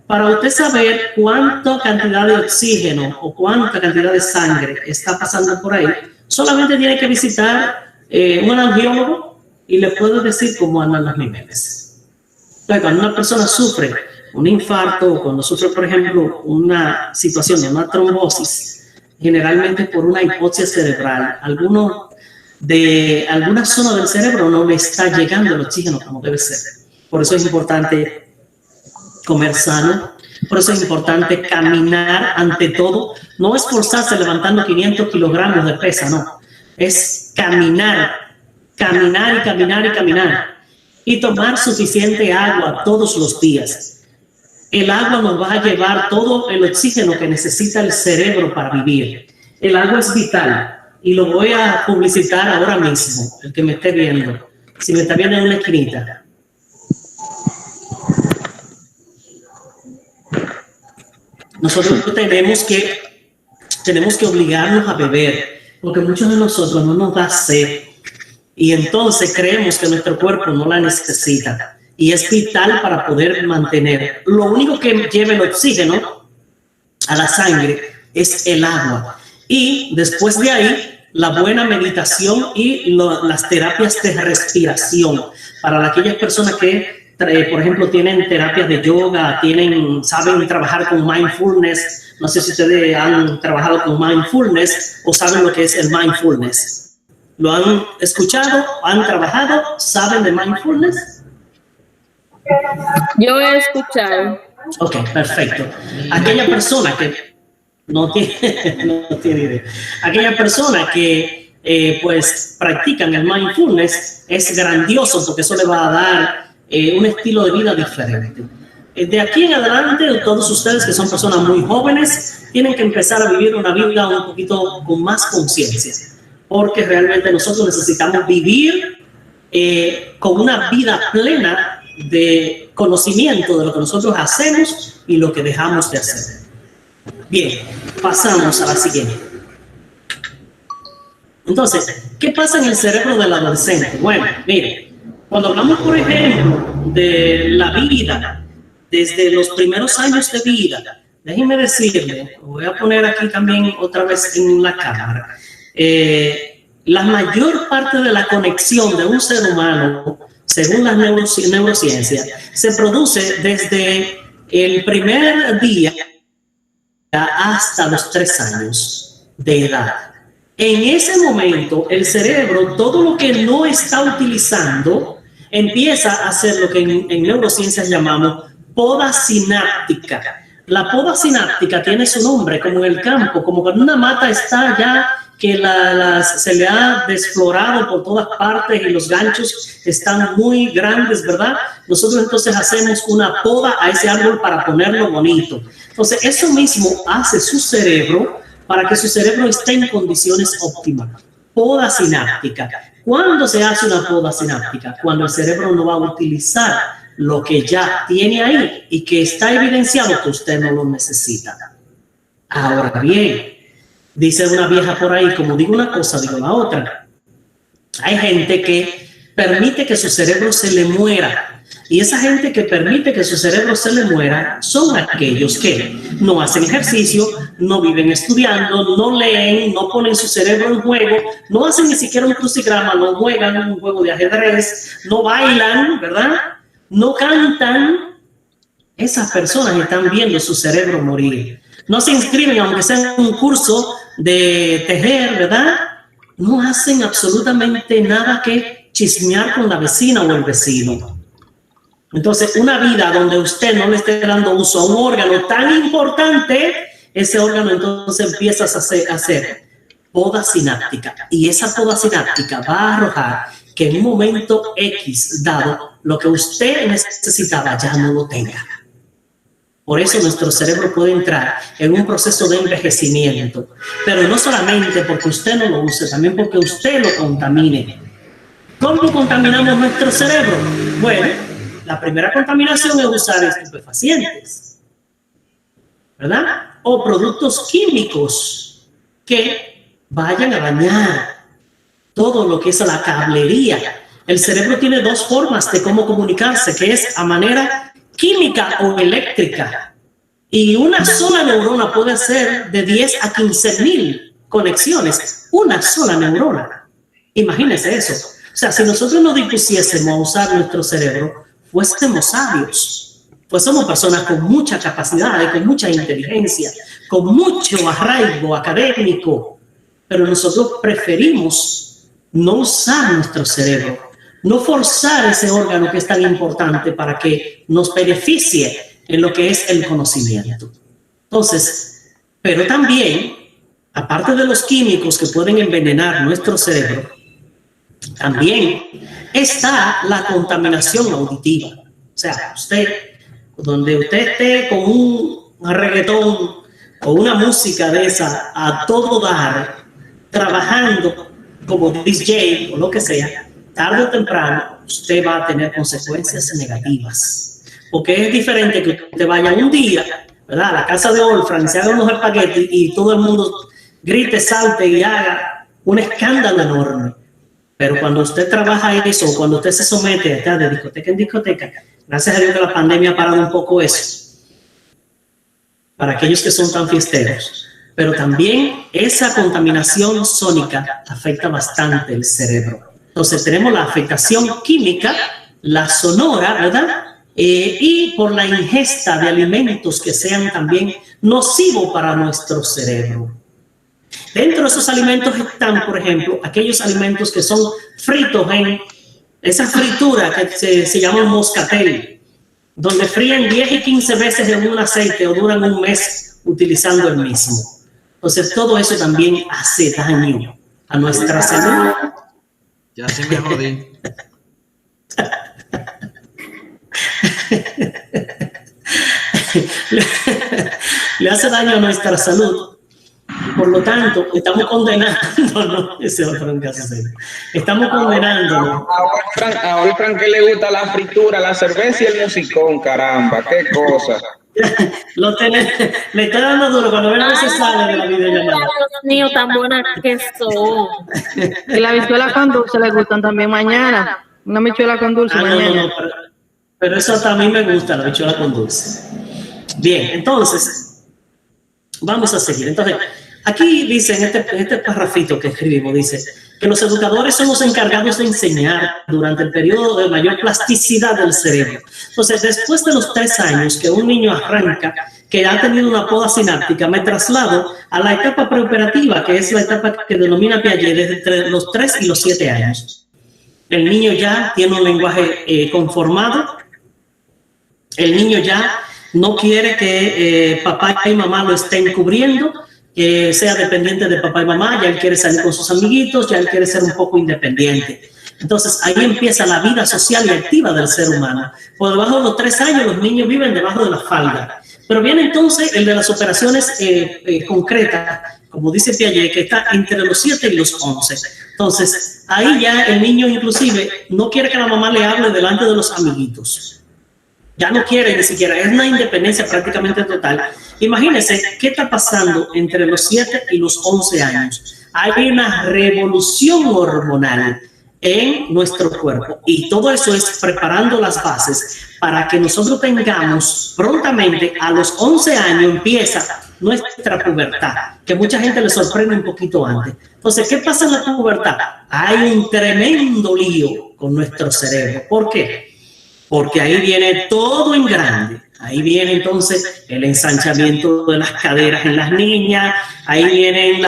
para usted saber cuánta cantidad de oxígeno o cuánta cantidad de sangre está pasando por ahí, solamente tiene que visitar un angiólogo y le puede decir cómo andan los niveles. Entonces, cuando una persona sufre un infarto o cuando sufre, por ejemplo, una situación de una trombosis, generalmente por una hipoxia cerebral, alguna zona del cerebro no le está llegando el oxígeno como debe ser. Por eso es importante comer sano, por eso es importante caminar ante todo, no esforzarse levantando 500 kilogramos de pesa, no, es caminar y tomar suficiente agua todos los días. El agua nos va a llevar todo el oxígeno que necesita el cerebro para vivir. El agua es vital y lo voy a publicitar ahora mismo, el que me esté viendo, si me está viendo en una esquinita. Nosotros tenemos que obligarnos a beber, porque muchos de nosotros no nos da sed y entonces creemos que nuestro cuerpo no la necesita y es vital para poder mantener. Lo único que lleva el oxígeno a la sangre es el agua y después de ahí la buena meditación y las terapias de respiración para aquellas personas que por ejemplo, tienen terapias de yoga, saben trabajar con mindfulness. No sé si ustedes han trabajado con mindfulness o saben lo que es el mindfulness. ¿Lo han escuchado? ¿Han trabajado? ¿Saben de mindfulness? Yo he escuchado. Ok, perfecto. Aquella persona que no tiene idea. Aquella persona que pues practican el mindfulness es grandioso porque eso le va a dar un estilo de vida diferente. De aquí en adelante, todos ustedes que son personas muy jóvenes, tienen que empezar a vivir una vida un poquito con más conciencia, porque realmente nosotros necesitamos vivir con una vida plena de conocimiento de lo que nosotros hacemos y lo que dejamos de hacer. Bien, pasamos a la siguiente. Entonces, ¿qué pasa en el cerebro del adolescente? Bueno, miren, cuando hablamos, por ejemplo, de la vida, desde los primeros años de vida, déjenme decirle, voy a poner aquí también otra vez en la cámara, la mayor parte de la conexión de un ser humano, según las neurociencias, se produce desde el primer día hasta los 3 años de edad. En ese momento, el cerebro, todo lo que no está utilizando, empieza a hacer lo que en neurociencias llamamos poda sináptica. La poda sináptica tiene su nombre, como en el campo, como cuando una mata está ya que se le ha desflorado por todas partes y los ganchos están muy grandes, ¿verdad? Nosotros entonces hacemos una poda a ese árbol para ponerlo bonito. Entonces, eso mismo hace su cerebro para que su cerebro esté en condiciones óptimas. Poda sináptica. ¿Cuándo se hace una poda sináptica? Cuando el cerebro no va a utilizar lo que ya tiene ahí y que está evidenciado que usted no lo necesita. Ahora bien, dice una vieja por ahí, como digo una cosa, digo la otra. Hay gente que permite que su cerebro se le muera. Y esa gente que permite que su cerebro se le muera son aquellos que no hacen ejercicio, no viven estudiando, no leen, no ponen su cerebro en juego, no hacen ni siquiera un crucigrama, no juegan un juego de ajedrez, no bailan, ¿verdad? No cantan. Esas personas están viendo su cerebro morir. No se inscriben, aunque sea en un curso de tejer, ¿verdad? No hacen absolutamente nada que chismear con la vecina o el vecino. Entonces, una vida donde usted no le esté dando uso a un órgano tan importante, ese órgano entonces empieza a hacer poda sináptica. Y esa poda sináptica va a arrojar que en un momento X dado, lo que usted necesitaba ya no lo tenga. Por eso nuestro cerebro puede entrar en un proceso de envejecimiento, pero no solamente porque usted no lo use, también porque usted lo contamine. ¿Cómo contaminamos nuestro cerebro? Bueno, la primera contaminación es usar estupefacientes, ¿verdad? O productos químicos que vayan a dañar todo lo que es la cablería. El cerebro tiene dos formas de cómo comunicarse, que es a manera química o eléctrica. Y una sola neurona puede ser de 10 a 15,000 conexiones. Una sola neurona. Imagínense eso. O sea, si nosotros nos dispusiésemos a usar nuestro cerebro, fuésemos sabios, fuésemos personas con mucha capacidad, con mucha inteligencia, con mucho arraigo académico, pero nosotros preferimos no usar nuestro cerebro, no forzar ese órgano que es tan importante para que nos beneficie en lo que es el conocimiento. Entonces, pero también, aparte de los químicos que pueden envenenar nuestro cerebro, también está la contaminación auditiva. O sea, usted, donde usted esté con un reggaetón o una música de esa a todo dar, trabajando como DJ o lo que sea, tarde o temprano usted va a tener consecuencias negativas. Porque es diferente que usted vaya un día, ¿verdad?, a la casa de Olfran, se haga unos espaguetis y todo el mundo grite, salte y haga un escándalo enorme. Pero cuando usted trabaja eso, cuando usted se somete a estar de discoteca en discoteca, gracias a Dios que la pandemia ha parado un poco eso, para aquellos que son tan fiesteros. Pero también esa contaminación sónica afecta bastante el cerebro. Entonces tenemos la afectación química, la sonora, ¿verdad? Y por la ingesta de alimentos que sean también nocivos para nuestro cerebro. Dentro de esos alimentos están, por ejemplo, aquellos alimentos que son fritos en esa fritura que se llama moscatel, donde fríen 10 y 15 veces en un aceite o duran un mes utilizando el mismo. Entonces, todo eso también hace daño a nuestra salud. Ya sí me jodí. Le hace daño a nuestra salud. Por lo tanto, estamos condenando, no, ese otro en caso serio. Estamos condenando. A Olfran que le gusta la fritura, la cerveza y el musicón, caramba, qué cosa. Le está dando duro cuando ven a veces sale de la videollamada. Dios mío, tan buenas que son. Y la habichuela con dulce le gustan también mañana. Una habichuela con dulce mañana. No, pero eso también me gusta, la habichuela con dulce. Bien, entonces, vamos a seguir. Entonces, aquí dice, en este parrafito que escribimos, dice que los educadores son los encargados de enseñar durante el periodo de mayor plasticidad del cerebro. Entonces, después de los 3 años que un niño arranca, que ha tenido una poda sináptica, me traslado a la etapa preoperativa, que es la etapa que denomina Piaget, entre los 3 y los 7 años. el niño ya tiene un lenguaje conformado, el niño ya no quiere que papá y mamá lo estén cubriendo, que sea dependiente de papá y mamá, ya él quiere salir con sus amiguitos, ya él quiere ser un poco independiente. Entonces ahí empieza la vida social y activa del ser humano. Por debajo de los 3 años los niños viven debajo de la falda. Pero viene entonces el de las operaciones concretas, como dice Piaget, que está entre los 7 y los 11. Entonces ahí ya el niño inclusive no quiere que la mamá le hable delante de los amiguitos. Ya no quiere ni siquiera, es una independencia prácticamente total. Imagínense qué está pasando entre los 7 y los 11 años. Hay una revolución hormonal en nuestro cuerpo y todo eso es preparando las bases para que nosotros tengamos prontamente, a los 11 años empieza nuestra pubertad, que mucha gente le sorprende un poquito antes. Entonces, ¿qué pasa en la pubertad? Hay un tremendo lío con nuestro cerebro. ¿Por qué? Porque ahí viene todo en grande. Ahí viene entonces el ensanchamiento de las caderas en las niñas, ahí vienen,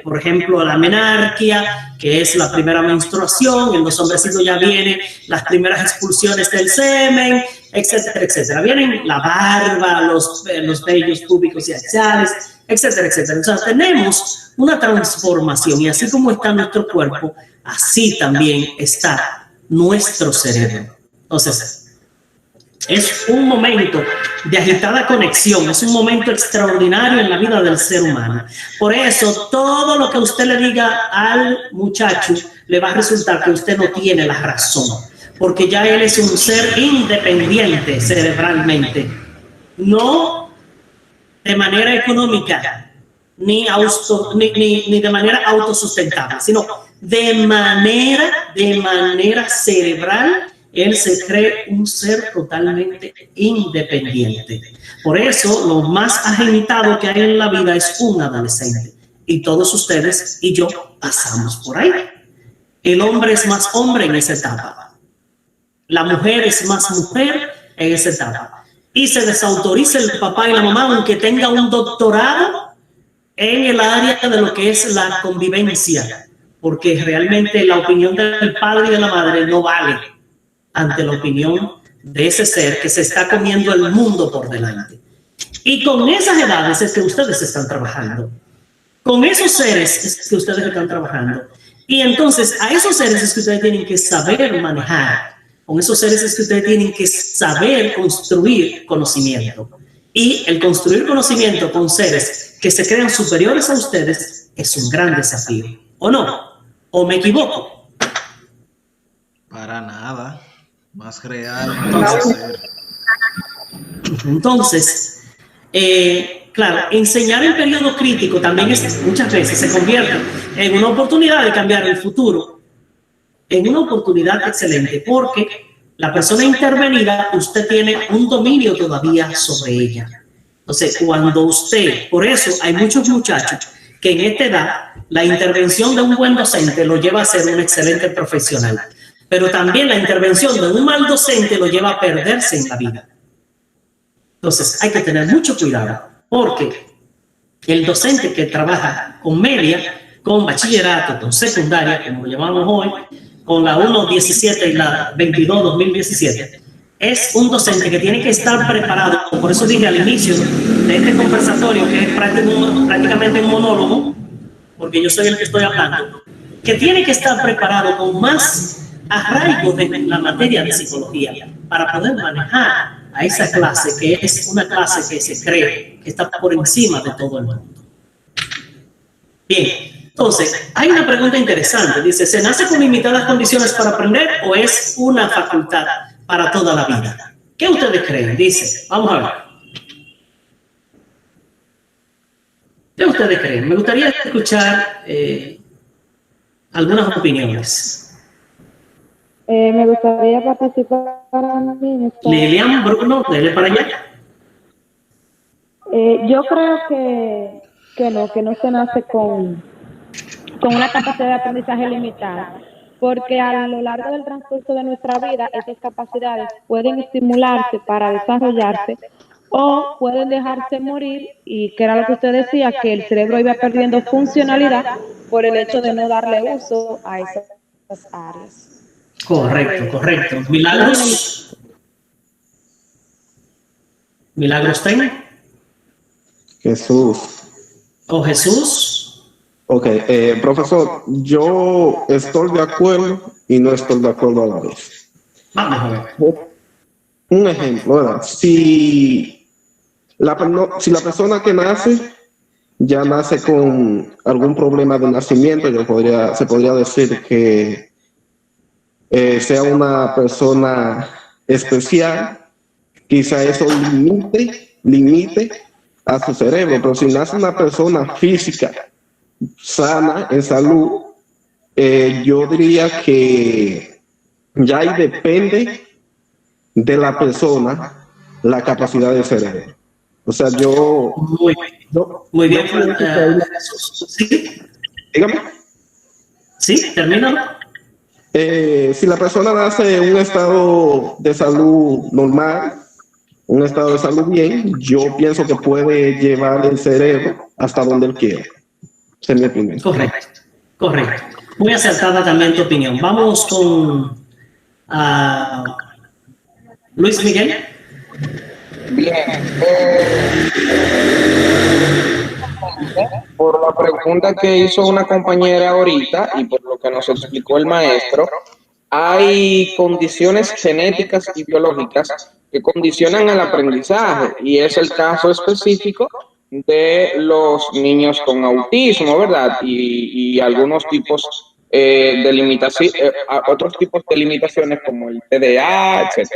por ejemplo, la menarquia, que es la primera menstruación, en los hombrecitos ya vienen las primeras expulsiones del semen, etcétera, etcétera. Vienen la barba, los vellos púbicos y axiales, etcétera, etcétera. O sea, tenemos una transformación y así como está nuestro cuerpo, así también está nuestro cerebro. Entonces, es un momento de agitada conexión, es un momento extraordinario en la vida del ser humano. Por eso, todo lo que usted le diga al muchacho le va a resultar que usted no tiene la razón, porque ya él es un ser independiente cerebralmente, no de manera económica, ni de manera autosustentable, sino de manera cerebral. Él se cree un ser totalmente independiente. Por eso, lo más agitado que hay en la vida es un adolescente. Y todos ustedes y yo pasamos por ahí. El hombre es más hombre en esa etapa. La mujer es más mujer en esa etapa. Y se desautoriza el papá y la mamá, aunque tenga un doctorado en el área de lo que es la convivencia. Porque realmente la opinión del padre y de la madre no vale ante la opinión de ese ser que se está comiendo el mundo por delante. Y con esas edades es que ustedes están trabajando. Con esos seres es que ustedes están trabajando. Y entonces a esos seres es que ustedes tienen que saber manejar. Con esos seres es que ustedes tienen que saber construir conocimiento. Y el construir conocimiento con seres que se crean superiores a ustedes es un gran desafío. ¿O no? ¿O me equivoco? Para nada. Más real. Entonces, claro, enseñar el periodo crítico también muchas veces se convierte en una oportunidad de cambiar el futuro, en una oportunidad excelente, porque la persona intervenida, usted tiene un dominio todavía sobre ella. Entonces, cuando usted, por eso hay muchos muchachos que en esta edad la intervención de un buen docente lo lleva a ser un excelente profesional. Pero también la intervención de un mal docente lo lleva a perderse en la vida. Entonces hay que tener mucho cuidado, porque el docente que trabaja con media, con bachillerato, con secundaria, como lo llamamos hoy, con la 1.17 y la 22.2017, es un docente que tiene que estar preparado. Por eso dije al inicio de este conversatorio, que es prácticamente un monólogo, porque yo soy el que estoy hablando, que tiene que estar preparado con más arraigo de la materia de psicología para poder manejar a esa clase, que es una clase que se cree que está por encima de todo el mundo. Bien, entonces, hay una pregunta interesante. Dice, ¿se nace con limitadas condiciones para aprender o es una facultad para toda la vida? ¿Qué ustedes creen? Dice, vamos a ver. ¿Qué ustedes creen? Me gustaría escuchar algunas opiniones. Me gustaría participar en esta... Lilian Bruno, dele para allá. Yo creo que no se nace con una capacidad de aprendizaje limitada, porque a lo largo del transcurso de nuestra vida esas capacidades pueden estimularse para desarrollarse o pueden dejarse morir, y que era lo que usted decía, que el cerebro iba perdiendo funcionalidad por el hecho de no darle uso a esas áreas. Correcto. Milagros. Milagros ten. Jesús. ¿O Jesús? Ok, profesor, yo estoy de acuerdo y no estoy de acuerdo a la vez. Vamos a ver. Un ejemplo, ¿verdad? Si la persona que nace ya nace con algún problema de nacimiento, se podría decir que sea una persona especial, quizá eso limite a su cerebro, pero si nace una persona física, sana, en salud, yo diría que ya ahí depende de la persona la capacidad del cerebro. O sea, Muy bien. ¿Sí? Dígame. Sí, termina. Si la persona nace en un estado de salud normal, un estado de salud bien, yo pienso que puede llevar el cerebro hasta donde él quiera. Esa es mi opinión. Correcto. Muy acertada también tu opinión. Vamos con Luis Miguel. Bien. Por la pregunta que hizo una compañera ahorita y por lo que nos explicó el maestro, hay condiciones genéticas y biológicas que condicionan el aprendizaje y es el caso específico de los niños con autismo, ¿verdad? Y algunos tipos de limitación, otros tipos de limitaciones como el TDA, etc.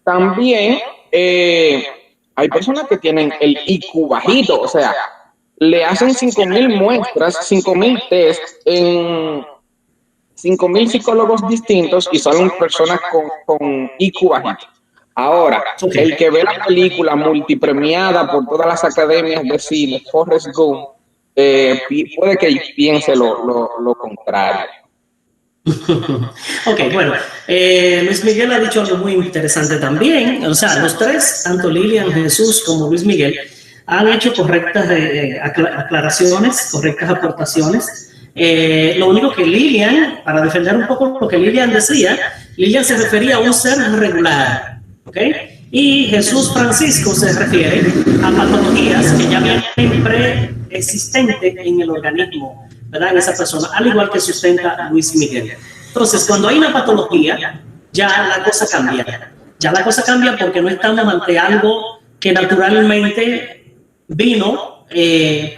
También hay personas que tienen el IQ bajito, o sea, le hacen 5,000 muestras, 5,000 test en 5,000 psicólogos distintos y salen personas con IQ bajito. Ahora, el que ve la película multipremiada por todas las academias de cine, Forrest Gump, puede que piense lo contrario. Ok, bueno, Luis Miguel ha dicho algo muy interesante también. O sea, los tres, tanto Lilian, Jesús como Luis Miguel, han hecho correctas aclaraciones, correctas aportaciones. Lo único que Lilian, para defender un poco lo que Lilian decía, Lilian se refería a un ser regular, ¿ok? Y Jesús Francisco se refiere a patologías que ya vienen preexistentes en el organismo, ¿verdad? En esa persona, al igual que sustenta Luis Miguel. Entonces, cuando hay una patología, ya la cosa cambia. Ya la cosa cambia porque no estamos ante algo que naturalmente vino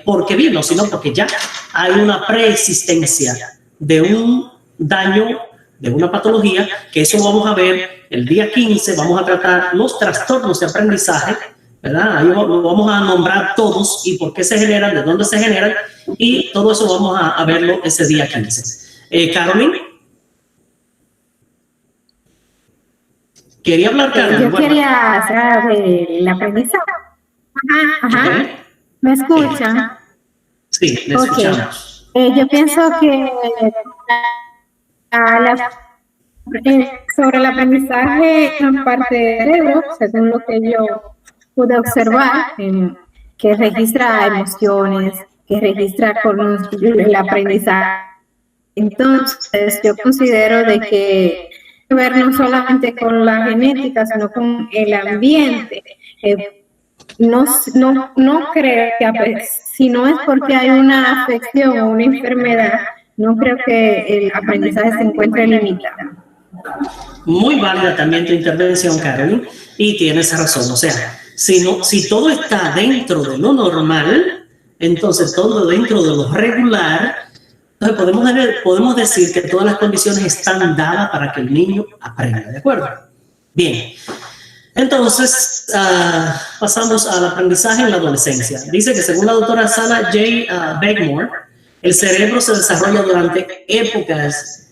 porque vino, sino porque ya hay una preexistencia de un daño, de una patología, que eso lo vamos a ver el día 15, vamos a tratar los trastornos de aprendizaje, ¿verdad? Ahí lo vamos a nombrar todos y por qué se generan, de dónde se generan, y todo eso vamos a verlo ese día 15. Carolyn. Quería hablar, Carolyn. Yo quería hacer el aprendizaje. Ajá. ¿Me escuchan? Sí, le escuchamos. Yo pienso que sobre el aprendizaje en parte del cerebro, según lo que yo pude observar, que registra emociones, que registra con el aprendizaje. Entonces, yo considero de que ver no solamente con la genética, sino con el ambiente. No creo que si no es porque hay una afección o una enfermedad, no creo que el aprendizaje se encuentre limitado. Muy válida también tu intervención, Carolyn, y tienes razón. O sea, si todo está dentro de lo normal, entonces todo dentro de lo regular, entonces podemos decir que todas las condiciones están dadas para que el niño aprenda, ¿de acuerdo? Bien. Entonces, pasamos al aprendizaje en la adolescencia. Dice que según la doctora Sana J. Beckmore, el cerebro se desarrolla durante épocas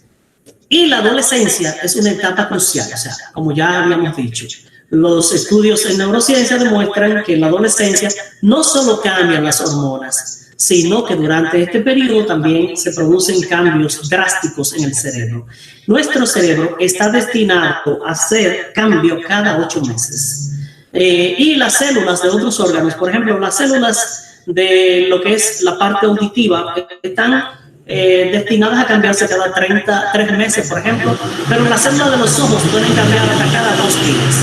y la adolescencia es una etapa crucial. O sea, como ya habíamos dicho, los estudios en neurociencia demuestran que en la adolescencia no solo cambian las hormonas, sino que durante este periodo también se producen cambios drásticos en el cerebro. Nuestro cerebro está destinado a hacer cambio cada 8 meses. Y las células de otros órganos, por ejemplo, las células de lo que es la parte auditiva, están destinadas a cambiarse cada 3 meses, por ejemplo, pero las células de los ojos pueden cambiar hasta cada 2 días.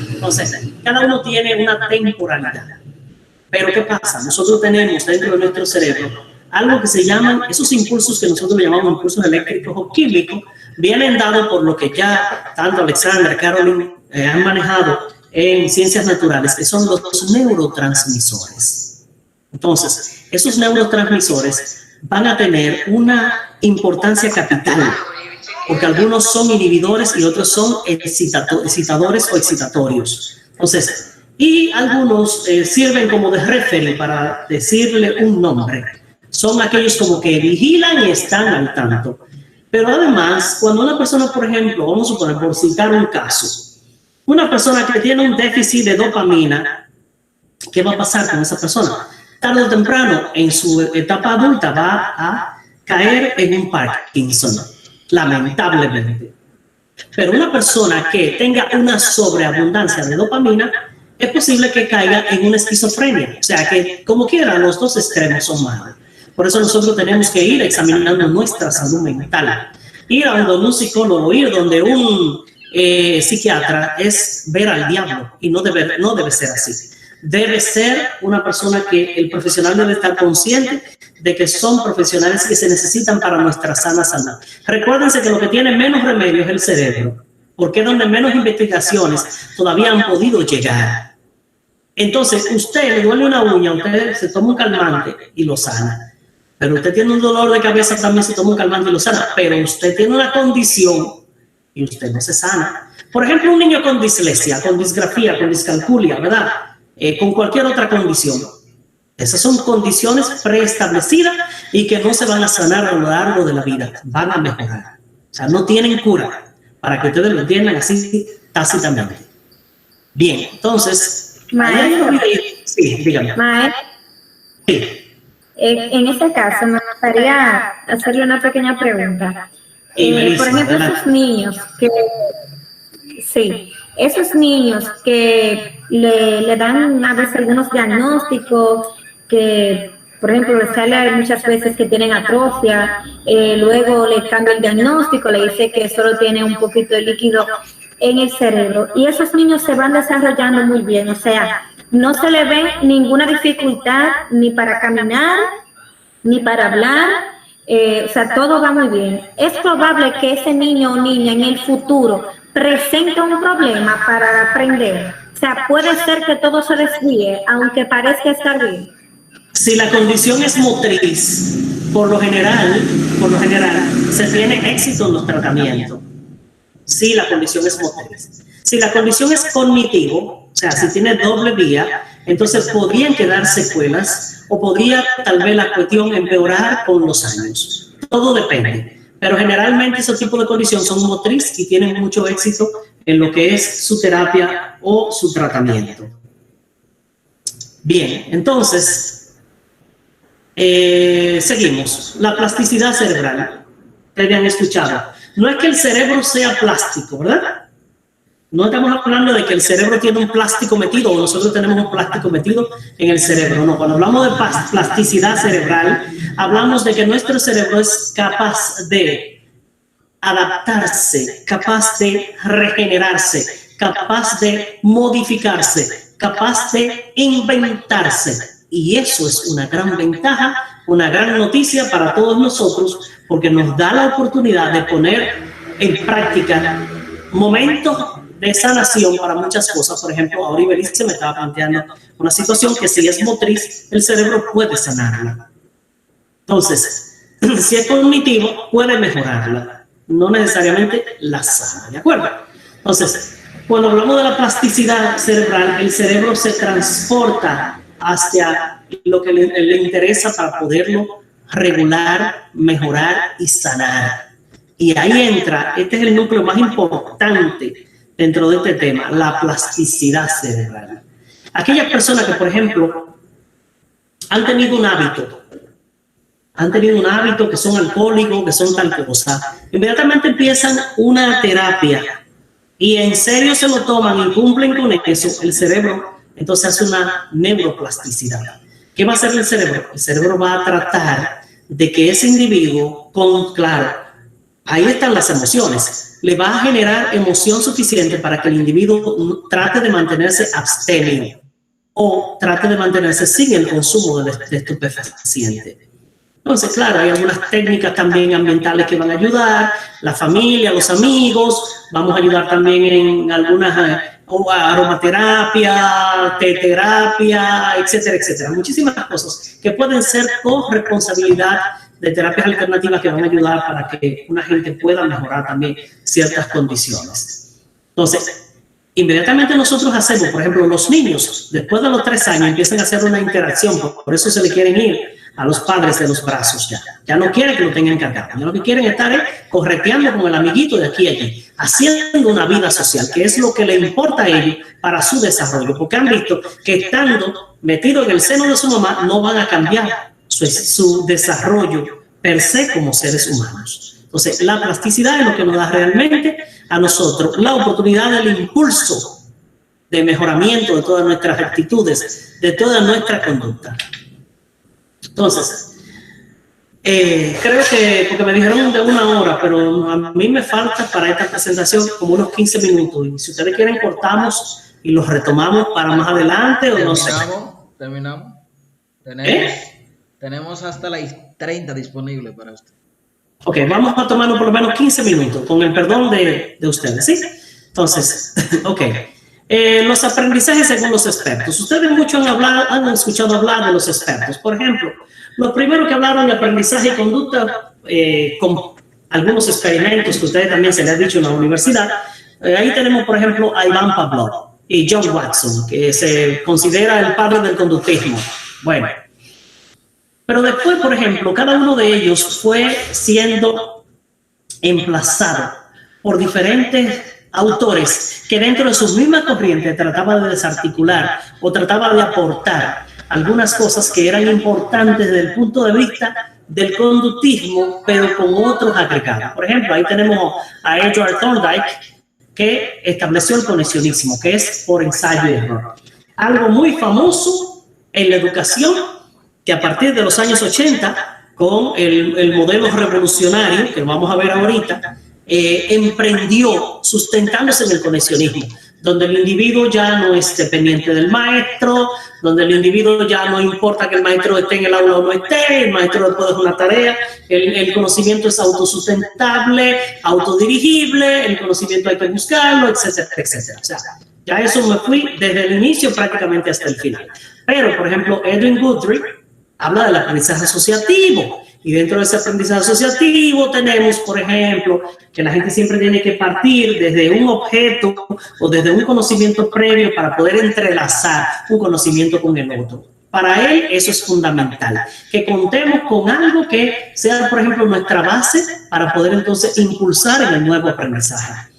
Entonces, cada uno tiene una temporalidad. Pero ¿qué pasa? Nosotros tenemos dentro de nuestro cerebro algo que se llaman, esos impulsos que nosotros le llamamos impulsos eléctricos o químicos, vienen dados por lo que ya tanto Alexandra, Caroline han manejado en ciencias naturales, que son los neurotransmisores. Entonces, esos neurotransmisores van a tener una importancia capital, porque algunos son inhibidores y otros son excitadores o excitatorios. Entonces, y algunos sirven como de referee para decirle un nombre. Son aquellos como que vigilan y están al tanto. Pero además, cuando una persona, por ejemplo, vamos a suponer, por citar un caso, una persona que tiene un déficit de dopamina, ¿qué va a pasar con esa persona? Tarde o temprano, en su etapa adulta, va a caer en un Parkinson, lamentablemente. Pero una persona que tenga una sobreabundancia de dopamina, es posible que caiga en una esquizofrenia. O sea que, como quiera, los dos extremos son malos. Por eso nosotros tenemos que ir examinando nuestra salud mental. Ir a un psicólogo, ir donde un psiquiatra es ver al diablo, y no debe ser así. Debe ser una persona que el profesional debe estar consciente de que son profesionales que se necesitan para nuestra sana salud. Recuérdense que lo que tiene menos remedio es el cerebro, porque es donde menos investigaciones todavía han podido llegar. Entonces, usted le duele una uña, usted se toma un calmante y lo sana. Pero usted tiene un dolor de cabeza, también se toma un calmante y lo sana. Pero usted tiene una condición y usted no se sana. Por ejemplo, un niño con dislexia, con disgrafía, con discalculia, ¿verdad? Con cualquier otra condición. Esas son condiciones preestablecidas y que no se van a sanar a lo largo de la vida. Van a mejorar. O sea, no tienen cura, para que ustedes lo entiendan así tácitamente. Bien, entonces... Maestro. Sí, dígame. Maestro. Sí. En este caso, me gustaría hacerle una pequeña pregunta. Por ejemplo, esos niños que le dan a veces algunos diagnósticos que, por ejemplo, les sale muchas veces que tienen atrofia, luego le cambia el diagnóstico, le dice que solo tiene un poquito de líquido en el cerebro, y esos niños se van desarrollando muy bien, o sea, no se le ve ninguna dificultad ni para caminar, ni para hablar, o sea, todo va muy bien. Es probable que ese niño o niña en el futuro presente un problema para aprender. O sea, puede ser que todo se desvíe, aunque parezca estar bien. Si la condición es motriz, por lo general, se tiene éxito en los tratamientos. Si la condición es motriz. Si la condición es cognitivo, o sea, si tiene doble vía, entonces podrían quedar secuelas o podría tal vez la cuestión empeorar con los años. Todo depende. Pero generalmente esos tipos de condiciones son motriz y tienen mucho éxito en lo que es su terapia o su tratamiento. Bien, entonces, seguimos. La plasticidad cerebral. Ustedes han escuchado. No es que el cerebro sea plástico, ¿verdad? No estamos hablando de que el cerebro tiene un plástico metido o nosotros tenemos un plástico metido en el cerebro. No, cuando hablamos de plasticidad cerebral, hablamos de que nuestro cerebro es capaz de adaptarse, capaz de regenerarse, capaz de modificarse, capaz de inventarse. Y eso es una gran ventaja, una gran noticia para todos nosotros, porque nos da la oportunidad de poner en práctica momentos de sanación para muchas cosas. Por ejemplo, ahora Ibelice me estaba planteando una situación que si es motriz, el cerebro puede sanarla. Entonces, si es cognitivo, puede mejorarla. No necesariamente la sana, ¿de acuerdo? Entonces, cuando hablamos de la plasticidad cerebral, el cerebro se transporta hacia lo que le interesa para poderlo regular, mejorar y sanar. Y ahí entra, este es el núcleo más importante dentro de este tema, la plasticidad cerebral. Aquellas personas que, por ejemplo, han tenido un hábito, que son alcohólicos, que son tal cosa, inmediatamente empiezan una terapia y en serio se lo toman y cumplen con eso, el cerebro entonces hace una neuroplasticidad. ¿Qué va a hacer el cerebro? El cerebro va a tratar de que ese individuo, claro, ahí están las emociones, le va a generar emoción suficiente para que el individuo trate de mantenerse abstemio o trate de mantenerse sin el consumo de estupefaciente. Entonces, claro, hay algunas técnicas también ambientales que van a ayudar, la familia, los amigos, vamos a ayudar también en algunas aromaterapia, teterapia, etcétera, etcétera. Muchísimas cosas que pueden ser corresponsabilidad de terapias alternativas que van a ayudar para que una gente pueda mejorar también ciertas condiciones. Entonces, inmediatamente nosotros hacemos, por ejemplo, los niños, después de los 3 años, empiezan a hacer una interacción, por eso se le quieren ir a los padres de los brazos ya no quieren que lo tengan cargado, ya lo que quieren es estar correteando con el amiguito de aquí y allí, haciendo una vida social, que es lo que le importa a ellos para su desarrollo, porque han visto que estando metidos en el seno de su mamá no van a cambiar su desarrollo per se como seres humanos. Entonces, la plasticidad es lo que nos da realmente a nosotros la oportunidad del impulso de mejoramiento de todas nuestras actitudes, de toda nuestra conducta. Entonces, creo que, porque me dijeron de 1 hora, pero a mí me falta para esta presentación como unos 15 minutos. Y si ustedes quieren, cortamos y los retomamos para más adelante o no sé. Terminamos. Tenemos hasta las 30 disponible para usted. Ok, vamos a tomarnos por lo menos 15 minutos, con el perdón de ustedes, ¿sí? Entonces, ok. Los aprendizajes según los expertos. Ustedes mucho han escuchado hablar de los expertos. Por ejemplo, los primeros que hablaron de aprendizaje y conducta con algunos experimentos que ustedes también se les ha dicho en la universidad. Ahí tenemos, por ejemplo, a Ivan Pavlov y John Watson, que se considera el padre del conductismo. Bueno, pero después, por ejemplo, cada uno de ellos fue siendo emplazado por diferentes autores que dentro de su misma corriente trataba de desarticular o trataba de aportar algunas cosas que eran importantes desde el punto de vista del conductismo, pero con otros agregados. Por ejemplo, ahí tenemos a Edward Thorndike, que estableció el conexionismo, que es por ensayo y error. Algo muy famoso en la educación, que a partir de los años 80, con el modelo revolucionario, que vamos a ver ahorita, emprendió sustentándose en el conexionismo, donde el individuo ya no es dependiente del maestro, donde el individuo ya no importa que el maestro esté en el aula o no esté, el maestro después de una tarea, el conocimiento es autosustentable, autodirigible, el conocimiento hay que buscarlo, etcétera, etcétera. O sea, ya eso me fui desde el inicio prácticamente hasta el final. Pero, por ejemplo, Edwin Guthrie habla del aprendizaje asociativo. Y dentro de ese aprendizaje asociativo tenemos, por ejemplo, que la gente siempre tiene que partir desde un objeto o desde un conocimiento previo para poder entrelazar un conocimiento con el otro. Para él eso es fundamental, que contemos con algo que sea, por ejemplo, nuestra base para poder entonces impulsar en el nuevo aprendizaje.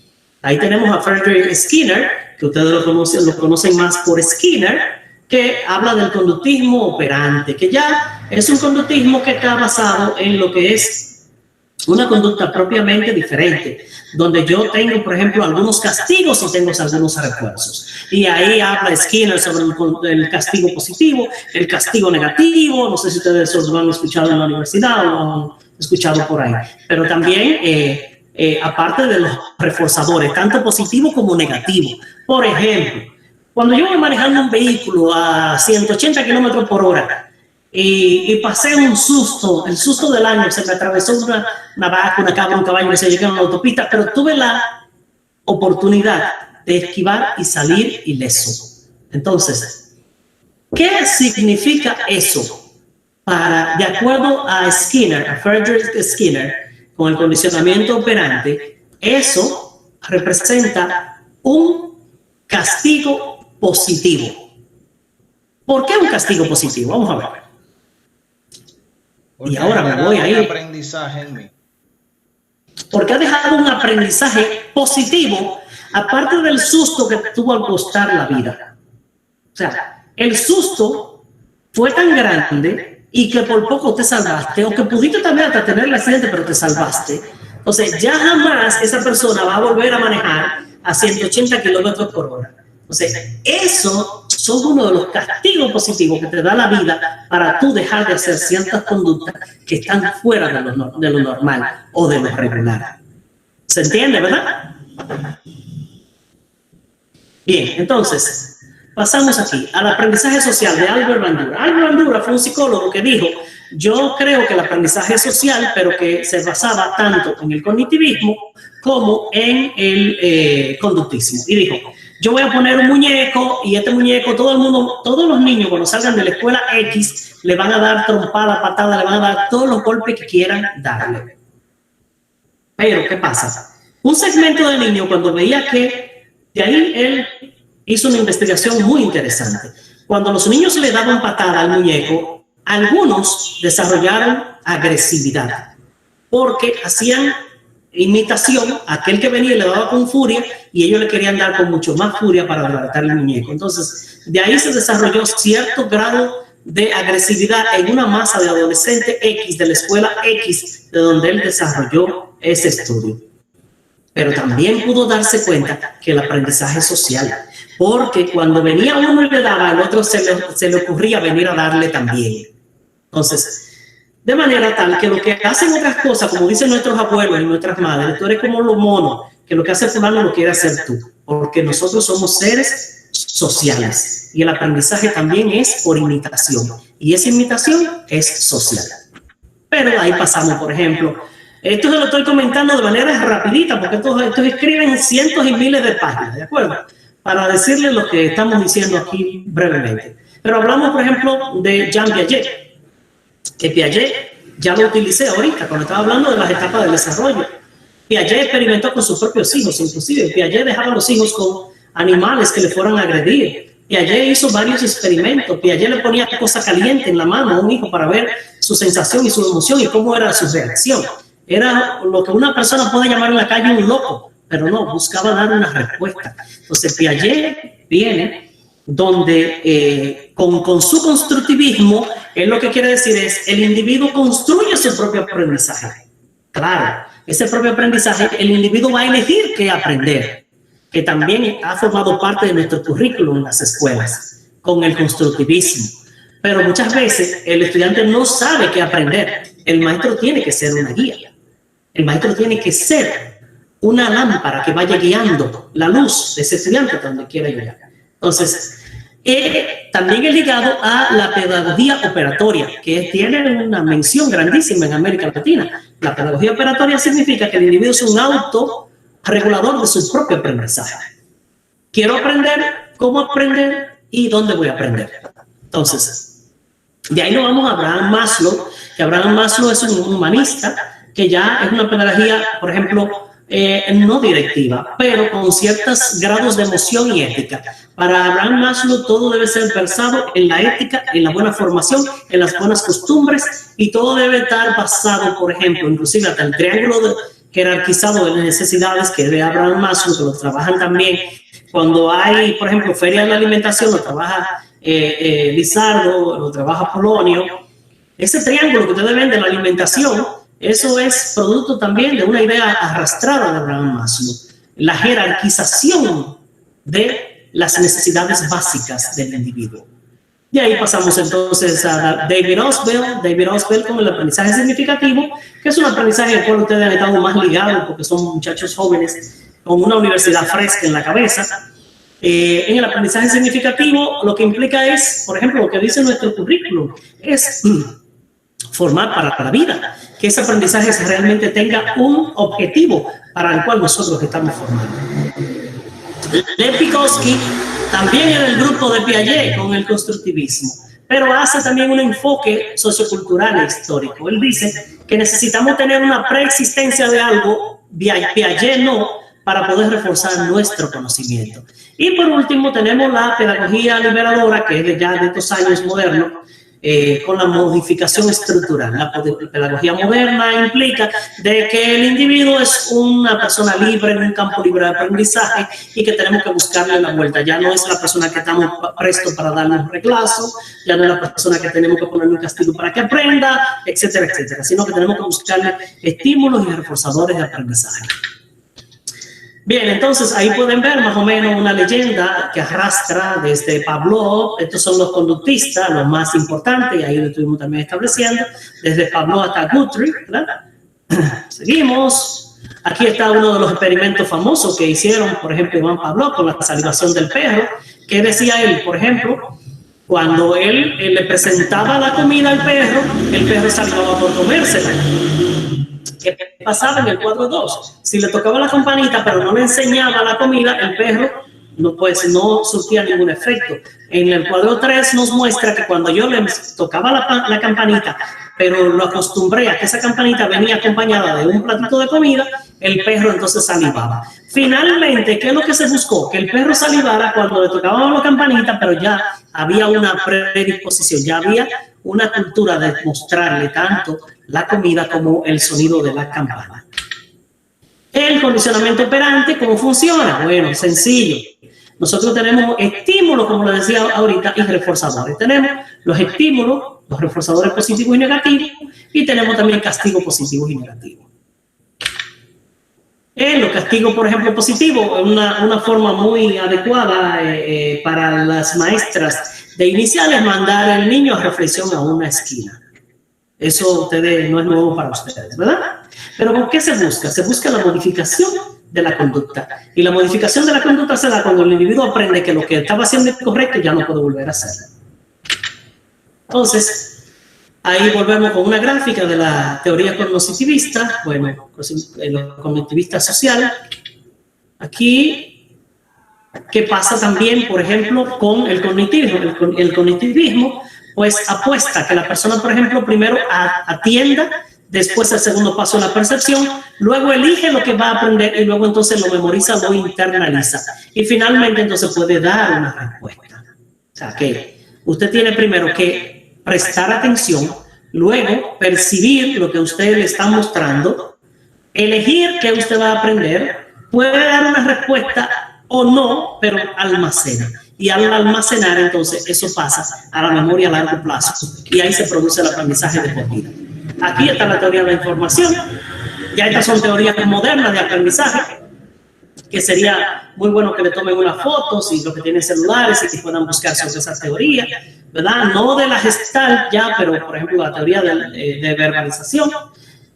Ahí tenemos a Frederick Skinner, que ustedes lo conocen más por Skinner, que habla del conductismo operante, que ya es un conductismo que está basado en lo que es una conducta propiamente diferente, donde yo tengo, por ejemplo, algunos castigos y tengo algunos refuerzos. Y ahí habla Skinner sobre el castigo positivo, el castigo negativo. No sé si ustedes lo han escuchado en la universidad o lo han escuchado por ahí. Pero también, aparte de los reforzadores, tanto positivo como negativo. Por ejemplo, cuando yo voy manejando un vehículo a 180 kilómetros por hora y pasé un susto, el susto del año, se me atravesó una vaca, una cabra, un caballo que se llegó a la autopista, pero tuve la oportunidad de esquivar y salir ileso. Entonces, ¿qué significa eso? De acuerdo a Skinner, a Frederick Skinner, con el condicionamiento operante, eso representa un castigo positivo. ¿Por qué un castigo positivo? Vamos a ver. Porque y ahora me voy a ir. Aprendizaje en mí. Porque ha dejado un aprendizaje positivo, aparte del susto que tuvo al costar la vida. O sea, el susto fue tan grande y que por poco te salvaste, o que pudiste también hasta tener el accidente, pero te salvaste. Entonces, ya jamás esa persona va a volver a manejar a 180 kilómetros por hora. Entonces, eso son uno de los castigos positivos que te da la vida para tú dejar de hacer ciertas conductas que están fuera de lo normal o de lo regular. ¿Se entiende, verdad? Bien, entonces, pasamos aquí al aprendizaje social de Albert Bandura. Albert Bandura fue un psicólogo que dijo, yo creo que el aprendizaje es social, pero que se basaba tanto en el cognitivismo como en el conductismo. Y dijo, yo voy a poner un muñeco y este muñeco, todos los niños cuando salgan de la escuela X, le van a dar trompada, patada, le van a dar todos los golpes que quieran darle. Pero, ¿qué pasa? Un segmento de niños, cuando veía que, de ahí él hizo una investigación muy interesante. Cuando los niños le daban patada al muñeco, algunos desarrollaron agresividad, porque hacían imitación a aquel que venía y le daba con furia, y ellos le querían dar con mucho más furia para derrotar el muñeco. Entonces, de ahí se desarrolló cierto grado de agresividad en una masa de adolescentes X de la escuela X, de donde él desarrolló ese estudio. Pero también pudo darse cuenta que el aprendizaje es social, porque cuando venía uno y le daba, al otro se le ocurría venir a darle también. Entonces, de manera tal que lo que hacen otras cosas, como dicen nuestros abuelos y nuestras madres, tú eres como los monos, que lo que hace fulano lo quiere hacer tú, porque nosotros somos seres sociales y el aprendizaje también es por imitación, y esa imitación es social. Pero ahí pasamos, por ejemplo, esto se lo estoy comentando de manera rapidita, porque estos escriben cientos y miles de páginas, ¿de acuerdo? Para decirles lo que estamos diciendo aquí brevemente. Pero hablamos, por ejemplo, de Jean Piaget, que Piaget ya lo utilicé ahorita, cuando estaba hablando de las etapas del desarrollo. Piaget experimentó con sus propios hijos, inclusive. Piaget dejaba a los hijos con animales que le fueran a agredir. Piaget hizo varios experimentos. Piaget le ponía cosa caliente en la mano a un hijo para ver su sensación y su emoción y cómo era su reacción. Era lo que una persona puede llamar en la calle un loco, pero no, buscaba dar una respuesta. Entonces Piaget viene donde con su constructivismo, él lo que quiere decir es, el individuo construye su propio aprendizaje. Claro, ese propio aprendizaje, el individuo va a elegir qué aprender, que también ha formado parte de nuestro currículum en las escuelas, con el constructivismo. Pero muchas veces el estudiante no sabe qué aprender. El maestro tiene que ser una guía. El maestro tiene que ser una lámpara que vaya guiando la luz de ese estudiante donde quiera llegar. Entonces, también es ligado a la pedagogía operatoria, que tiene una mención grandísima en América Latina. La pedagogía operatoria significa que el individuo es un autorregulador de su propio aprendizaje. Quiero aprender, cómo aprender y dónde voy a aprender. Entonces, de ahí nos vamos a Abraham Maslow, que Abraham Maslow es un humanista, que ya es una pedagogía, por ejemplo, no directiva, pero con ciertos grados de emoción y ética. Para Abraham Maslow todo debe ser versado en la ética, en la buena formación, en las buenas costumbres, y todo debe estar basado, por ejemplo, inclusive hasta el triángulo jerarquizado de necesidades que es de Abraham Maslow, que lo trabajan también cuando hay, por ejemplo, feria de la alimentación, lo trabaja Lizardo, lo trabaja Polonio. Ese triángulo que ustedes ven de la alimentación, eso es producto también de una idea arrastrada de Abraham Maslow, la jerarquización de las necesidades básicas del individuo. Y ahí pasamos entonces a David Ausubel con el aprendizaje significativo, que es un aprendizaje al cual ustedes han estado más ligados porque son muchachos jóvenes con una universidad fresca en la cabeza. En el aprendizaje significativo lo que implica es, por ejemplo, lo que dice nuestro currículum, es formar para la vida, que ese aprendizaje realmente tenga un objetivo para el cual nosotros estamos formando. Lev Vygotsky también en el grupo de Piaget con el constructivismo, pero hace también un enfoque sociocultural e histórico. Él dice que necesitamos tener una preexistencia de algo, Piaget no, para poder reforzar nuestro conocimiento. Y por último tenemos la pedagogía liberadora, que es ya de estos años modernos, con la modificación estructural. La pedagogía moderna implica de que el individuo es una persona libre en un campo libre de aprendizaje y que tenemos que buscarle la vuelta. Ya no es la persona que estamos prestos para darle un reglazo, ya no es la persona que tenemos que ponerle un castigo para que aprenda, etcétera, etcétera, sino que tenemos que buscarle estímulos y reforzadores de aprendizaje. Bien, entonces ahí pueden ver más o menos una leyenda que arrastra desde Pavlov. Estos son los conductistas, los más importantes, y ahí lo estuvimos también estableciendo, desde Pavlov hasta Guthrie, ¿verdad? Seguimos. Aquí está uno de los experimentos famosos que hicieron, por ejemplo, Iván Pavlov con la salivación del perro. ¿Qué decía él? Por ejemplo, cuando él le presentaba la comida al perro, el perro salivaba por comérsela. ¿Qué pasaba en el cuadro 2? Si le tocaba la campanita pero no le enseñaba la comida, el perro no surtía ningún efecto. En el cuadro 3 nos muestra que cuando yo le tocaba la campanita, pero lo acostumbré a que esa campanita venía acompañada de un platito de comida, el perro entonces salivaba. Finalmente, ¿qué es lo que se buscó? Que el perro salivara cuando le tocaba la campanita, pero ya había una predisposición, ya había una cultura de mostrarle tanto la comida como el sonido de la campana. El condicionamiento operante, ¿cómo funciona? Bueno, sencillo. Nosotros tenemos estímulos, como lo decía ahorita, y reforzadores. Tenemos los estímulos, los reforzadores positivos y negativos, y tenemos también castigos positivos y negativos. Los castigos, por ejemplo, positivos, una forma muy adecuada para las maestras de iniciales, mandar al niño a reflexión a una esquina. Eso ustedes no es nuevo para ustedes, ¿verdad? Pero ¿con qué se busca? Se busca la modificación de la conducta. Y la modificación de la conducta se da cuando el individuo aprende que lo que estaba haciendo es correcto y ya no puede volver a hacerlo. Entonces, ahí volvemos con una gráfica de la teoría cognitivista, bueno, el cognitivista social. Aquí, ¿qué pasa también, por ejemplo, con el cognitivismo? El cognitivismo, pues apuesta que la persona, por ejemplo, primero atienda, después el segundo paso es la percepción, luego elige lo que va a aprender y luego entonces lo memoriza, lo internaliza. Y finalmente entonces puede dar una respuesta. O sea, que usted tiene primero que prestar atención, luego percibir lo que usted le está mostrando, elegir qué usted va a aprender, puede dar una respuesta o no, pero almacena. Y al almacenar, entonces, eso pasa a la memoria a largo plazo. Y ahí se produce el aprendizaje de por vida. Aquí está la teoría de la información. Ya estas son teorías modernas de aprendizaje, que sería muy bueno que le tomen unas fotos y los que tienen celulares y que puedan buscar sobre esa teoría, ¿verdad? No de la Gestalt ya, pero, por ejemplo, la teoría de verbalización,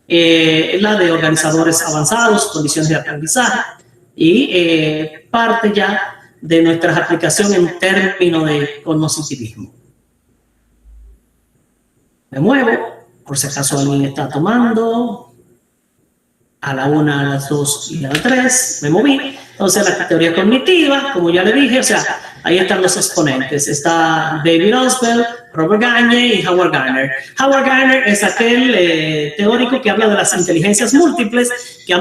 la de organizadores avanzados, condiciones de aprendizaje, y parte ya de nuestras aplicaciones en términos de cognitivismo. Me muevo, por si acaso alguien está tomando. A la 1, a las 2 y a las 3 me moví. Entonces la teoría cognitiva, como ya le dije, o sea, ahí están los exponentes. Está David Ausubel, Robert Gagne y Howard Gardner. Howard Gardner es aquel teórico que habla de las inteligencias múltiples, que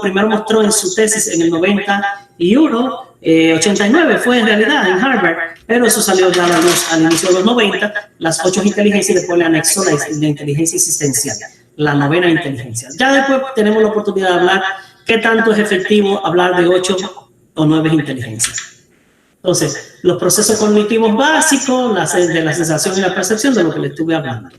primero mostró en su tesis en el 91, 89 fue en realidad en Harvard, pero eso salió ya a la luz al inicio de los 90, las 8 inteligencias, y después le anexó la inteligencia existencial, la 9ª inteligencia. Ya después tenemos la oportunidad de hablar qué tanto es efectivo hablar de 8 o 9 inteligencias. Entonces, los procesos cognitivos básicos, de la sensación y la percepción, de lo que les estuve hablando.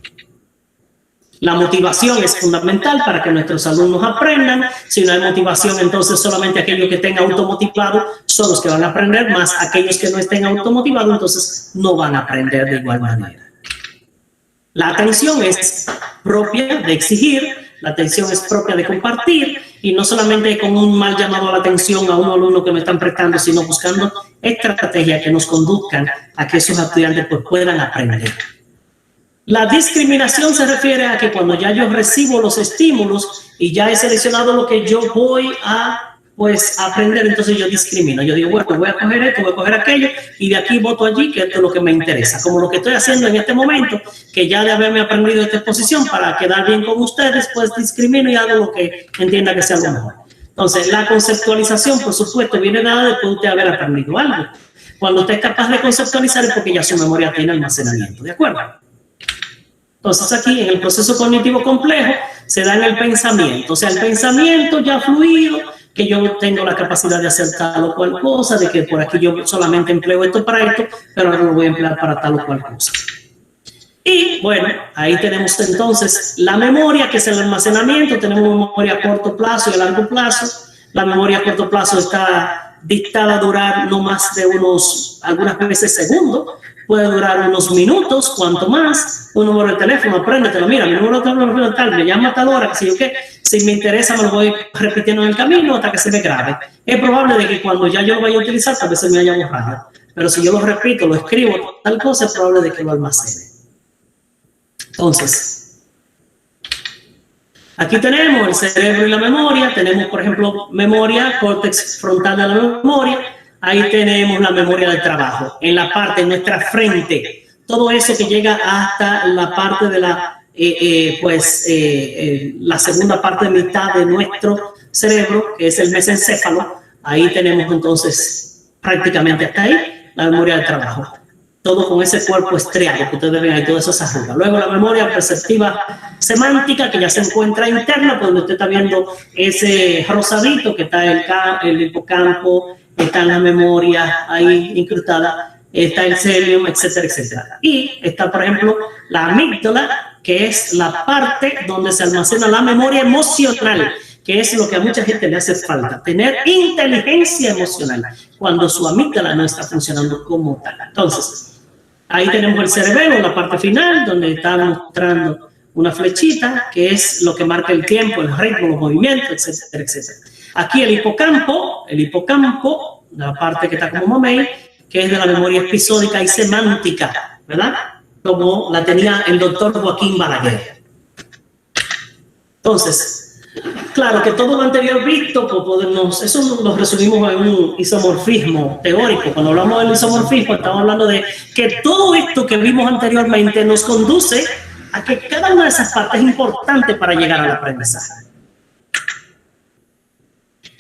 La motivación es fundamental para que nuestros alumnos aprendan. Si no hay motivación, entonces solamente aquellos que estén automotivados son los que van a aprender, más aquellos que no estén automotivados, entonces no van a aprender de igual manera. La atención es propia de exigir, la atención es propia de compartir, y no solamente con un mal llamado a la atención a un alumno que me están prestando, sino buscando estrategias que nos conduzcan a que esos estudiantes pues, puedan aprender. La discriminación se refiere a que cuando ya yo recibo los estímulos y ya he seleccionado lo que yo voy a aprender, entonces yo discrimino. Yo digo, bueno, voy a coger esto, voy a coger aquello, y de aquí voto allí, que esto es lo que me interesa. Como lo que estoy haciendo en este momento, que ya de haberme aprendido esta exposición para quedar bien con ustedes, pues discrimino y hago lo que entienda que sea lo mejor. Entonces, la conceptualización, por supuesto, viene dada después de usted haber aprendido algo. Cuando usted es capaz de conceptualizar es porque ya su memoria tiene almacenamiento, ¿de acuerdo? Entonces aquí en el proceso cognitivo complejo se da en el pensamiento, o sea, el pensamiento ya fluido, que yo tengo la capacidad de hacer tal o cual cosa, de que por aquí yo solamente empleo esto para esto, pero ahora lo voy a emplear para tal o cual cosa. Y bueno, ahí tenemos entonces la memoria, que es el almacenamiento. Tenemos memoria a corto plazo y a largo plazo. La memoria a corto plazo está dictada a durar no más de algunas veces segundos, puede durar unos minutos, cuanto más. Un número de teléfono, apréndetelo, mira, mi número de teléfono tal, me llama a tal hora, que sé yo qué, si me interesa me lo voy repitiendo en el camino hasta que se me grabe. Es probable de que cuando ya yo lo vaya a utilizar, tal vez se me haya borrado, pero si yo lo repito, lo escribo, tal cosa, es probable de que lo almacene. Entonces, aquí tenemos el cerebro y la memoria. Tenemos, por ejemplo, memoria, córtex frontal de la memoria. Ahí tenemos la memoria de trabajo, en la parte de nuestra frente. Todo eso que llega hasta la parte de la segunda parte de mitad de nuestro cerebro, que es el mesencéfalo. Ahí tenemos entonces prácticamente hasta ahí la memoria de trabajo. Todo con ese cuerpo estriado que ustedes ven ahí, todas esas arrugas. Luego la memoria perceptiva semántica, que ya se encuentra interna, donde usted está viendo ese rosadito que está el hipocampo, está la memoria ahí incrustada, está el cerebro, etcétera, etcétera. Y está, por ejemplo, la amígdala, que es la parte donde se almacena la memoria emocional, que es lo que a mucha gente le hace falta, tener inteligencia emocional, cuando su amígdala no está funcionando como tal. Entonces, ahí tenemos el cerebelo, la parte final, donde está mostrando una flechita, que es lo que marca el tiempo, el ritmo, los movimientos, etcétera, etcétera. Aquí el hipocampo, la parte que está como mamey, que es de la memoria episódica y semántica, ¿verdad? Como la tenía el doctor Joaquín Balaguer. Entonces, claro que todo lo anterior visto, pues eso lo resumimos en un isomorfismo teórico. Cuando hablamos del isomorfismo, estamos hablando de que todo esto que vimos anteriormente nos conduce a que cada una de esas partes es importante para llegar al aprendizaje.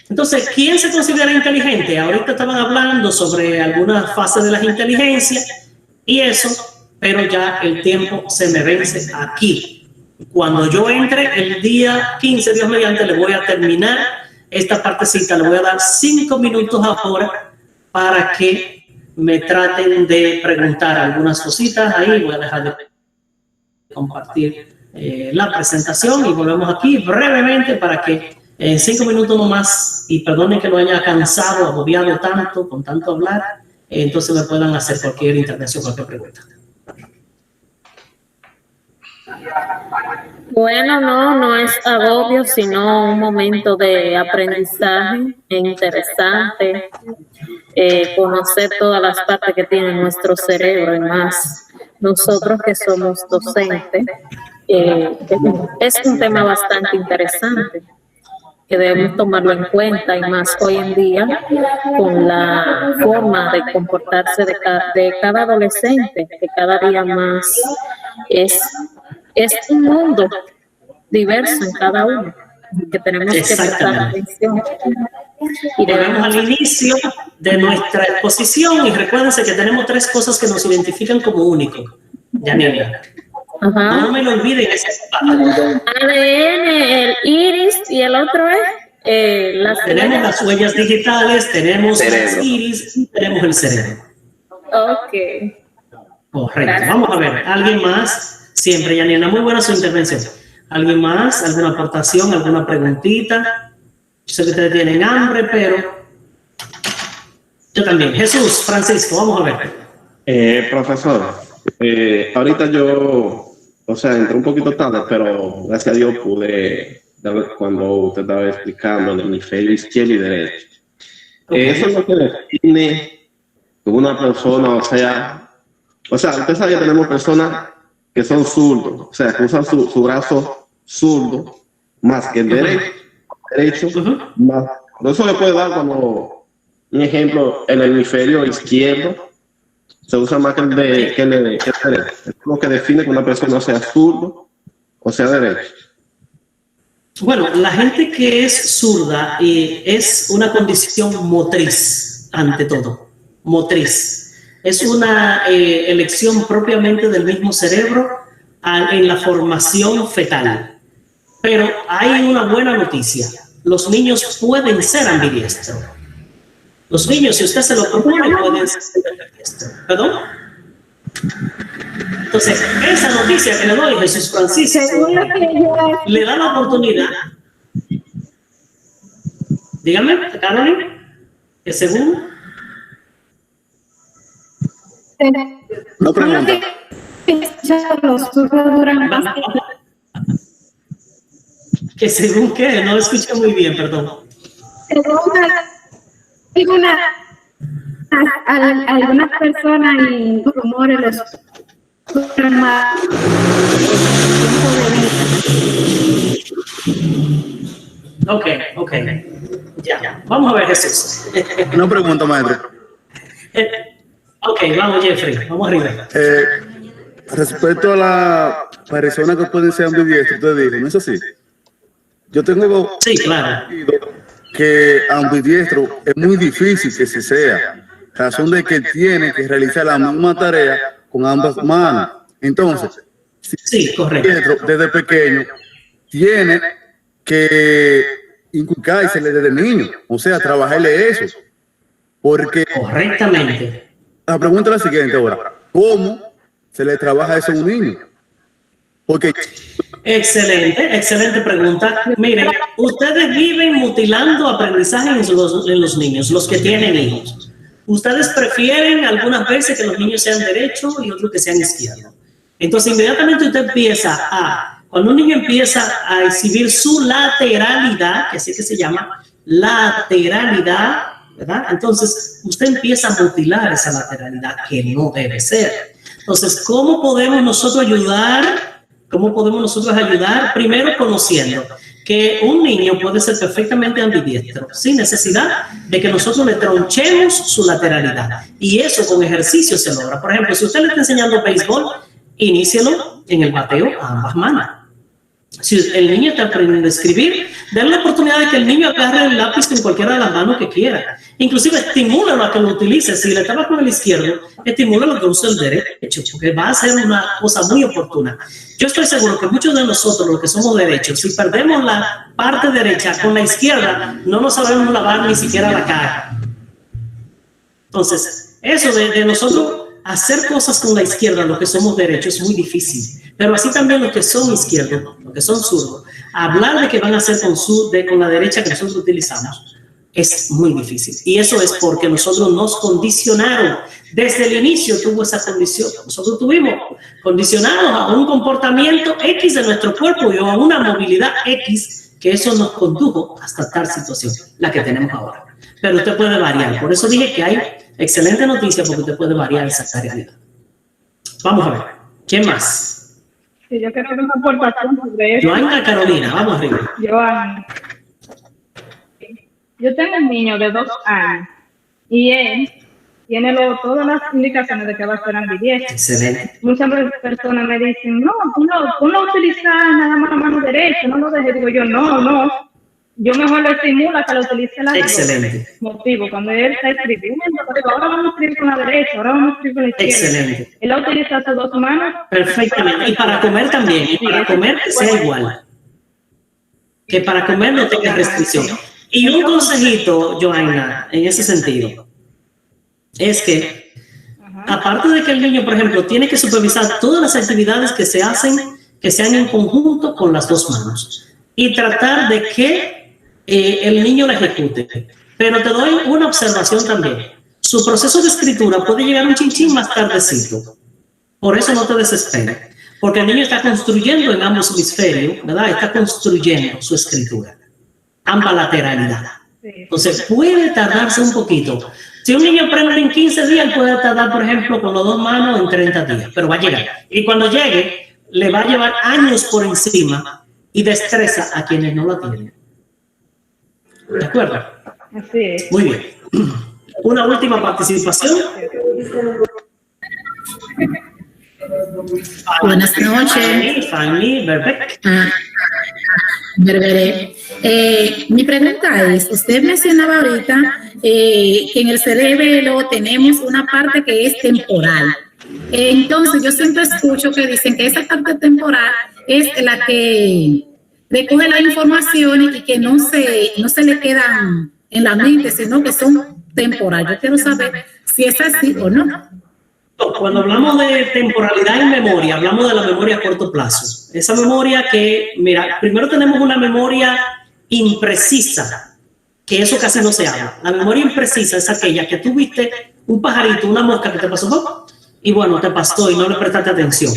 Entonces, ¿quién se considera inteligente? Ahorita estaban hablando sobre algunas fases de las inteligencias y eso, pero ya el tiempo se me vence aquí. Cuando yo entre el día 15, Dios mediante, le voy a terminar esta partecita, le voy a dar 5 minutos ahora para que me traten de preguntar algunas cositas. Ahí voy a dejar de compartir la presentación y volvemos aquí brevemente para que en 5 minutos nomás, y perdonen que lo haya cansado, agobiado tanto, con tanto hablar, entonces me puedan hacer cualquier intervención, cualquier pregunta. Bueno, no es agobio, sino un momento de aprendizaje interesante, conocer todas las partes que tiene nuestro cerebro y más nosotros que somos docentes. Es un tema bastante interesante que debemos tomarlo en cuenta y más hoy en día con la forma de comportarse de cada adolescente, que cada día más es un mundo diverso en cada uno, que tenemos que prestar atención. Y volvemos al inicio de nuestra exposición y recuérdense que tenemos 3 cosas que nos identifican como únicos. Yanira. Ajá. No me lo olviden, ADN, el iris y el otro es tenemos las huellas digitales, tenemos los iris y tenemos el cerebro. Ok. Correcto. Gracias. Vamos a ver, ¿alguien más? Siempre, Yanina, muy buena su intervención. ¿Alguien más? ¿Alguna aportación? ¿Alguna preguntita? Yo sé que ustedes tienen hambre, pero yo también. Jesús, Francisco, vamos a ver. Profesor, ahorita yo, entré un poquito tarde, pero gracias a Dios pude, cuando usted estaba explicando el hemisferio izquierdo y derecho. Eso es lo que define una persona, usted sabe que tenemos personas que son zurdos, que usan su brazo zurdo más que el derecho, más. Eso le puede dar como un ejemplo, el hemisferio izquierdo se usa más que el derecho. Es lo que define que una persona sea zurdo o sea derecho. Bueno, la gente que es zurda es una condición motriz, ante todo, motriz. Es una elección propiamente del mismo cerebro en la formación fetal. Pero hay una buena noticia. Los niños pueden ser ambidiestros. Los niños, si usted se lo propone, pueden ser ambidiestros. ¿Perdón? Entonces, esa noticia que le doy, Jesús Francisco, le da la oportunidad Díganme, Caroline, que según... No pregunta. Los zurdos duran más que según qué, no lo escuché muy bien, perdón. Según algunas personas y rumores los duran más Ok. Ya. Vamos a ver, Jesús. Una pregunta, maestro. Ok, vamos, Jeffrey. Vamos arriba. Respecto a la persona que pueden ser ambidiestros, usted dijo, ¿no es así? Yo tengo sí, claro, que ambidiestro es muy difícil que se sea, razón de que tiene que realizar la misma tarea con ambas manos. Entonces, sí, correcto. Desde pequeño tiene que inculcársele desde niño, o sea, trabajarle eso, porque correctamente. La pregunta es la siguiente ahora, ¿cómo se le trabaja eso a un niño? Porque excelente pregunta. Miren, ustedes viven mutilando aprendizaje en los niños, los que tienen hijos. Ustedes prefieren algunas veces que los niños sean derechos y otros que sean izquierdos. Entonces, inmediatamente usted cuando un niño empieza a exhibir su lateralidad, que así que se llama lateralidad, ¿verdad? Entonces, usted empieza a mutilar esa lateralidad que no debe ser. Entonces, ¿cómo podemos nosotros ayudar? Primero, conociendo que un niño puede ser perfectamente ambidiestro, sin necesidad de que nosotros le tronchemos su lateralidad. Y eso con ejercicio se logra. Por ejemplo, si usted le está enseñando béisbol, inícielo en el bateo a ambas manos. Si el niño está aprendiendo a escribir, denle la oportunidad de que el niño agarre el lápiz con cualquiera de las manos que quiera. Inclusive estimúlalo a que lo utilice. Si le estaba con el izquierdo, estimúlalo a que use el derecho, porque va a ser una cosa muy oportuna. Yo estoy seguro que muchos de nosotros, los que somos derechos, si perdemos la parte derecha con la izquierda, no nos sabemos lavar ni siquiera la cara. Entonces, eso de nosotros hacer cosas con la izquierda, los que somos derechos, es muy difícil. Pero así también los que son izquierdos, los que son zurdos, hablar de que van a hacer con la derecha que nosotros utilizamos es muy difícil. Y eso es porque nosotros nos condicionaron. Desde el inicio tuvo esa condición. Nosotros tuvimos condicionados a un comportamiento X de nuestro cuerpo y a una movilidad X, que eso nos condujo hasta tal situación, la que tenemos ahora. Pero usted puede variar. Por eso dije que hay excelente noticia, porque usted puede variar esa realidad. Vamos a ver. ¿Quién más? Sí, yo quiero hacer una aportación sobre eso. Joana Carolina, vamos arriba. Yo tengo un niño de 2 años y él tiene todas las indicaciones de que va a ser ambidiestro. Excelente. Muchas personas me dicen, no, tú no utilizas nada más la mano derecha, no lo dejes. Digo yo, no. Yo mejor lo estimulo a que lo utilice la derecha. Excelente. Motivo, cuando él está escribiendo, digo, ahora vamos a escribir con la derecha, ahora vamos a escribir con la izquierda. Excelente. Él utiliza sus 2 manos. Perfectamente. Y para comer también. Y para comer que sea igual. Que para comer no tenga restricción. Y un consejito, Joana, en ese sentido, es que, aparte de que el niño, por ejemplo, tiene que supervisar todas las actividades que se hacen, que sean en conjunto con las 2 manos, y tratar de que el niño la ejecute. Pero te doy una observación también. Su proceso de escritura puede llegar un chinchín más tardecito. Por eso no te desesperes. Porque el niño está construyendo en ambos hemisferios, ¿verdad? Está construyendo su escritura. Ambas lateralidad. Entonces puede tardarse un poquito. Si un niño aprende en 15 días, puede tardar, por ejemplo, con las 2 manos en 30 días, pero va a llegar. Y cuando llegue, le va a llevar años por encima y destreza a quienes no la tienen. ¿De acuerdo? Así es. Muy bien. Una última participación. Buenas noches. Fanny Berbeck. Mi pregunta es, usted mencionaba ahorita que en el cerebro tenemos una parte que es temporal. Entonces yo siempre escucho que dicen que esa parte temporal es la que recoge la información y que no se le quedan en la mente, sino que son temporales. Yo quiero saber si es así o no. Cuando hablamos de temporalidad en memoria, hablamos de la memoria a corto plazo. Esa memoria que, mira, primero tenemos una memoria imprecisa, que eso casi no se habla. La memoria imprecisa es aquella que tú viste un pajarito, una mosca que te pasó, y bueno, te pasó y no le prestaste atención.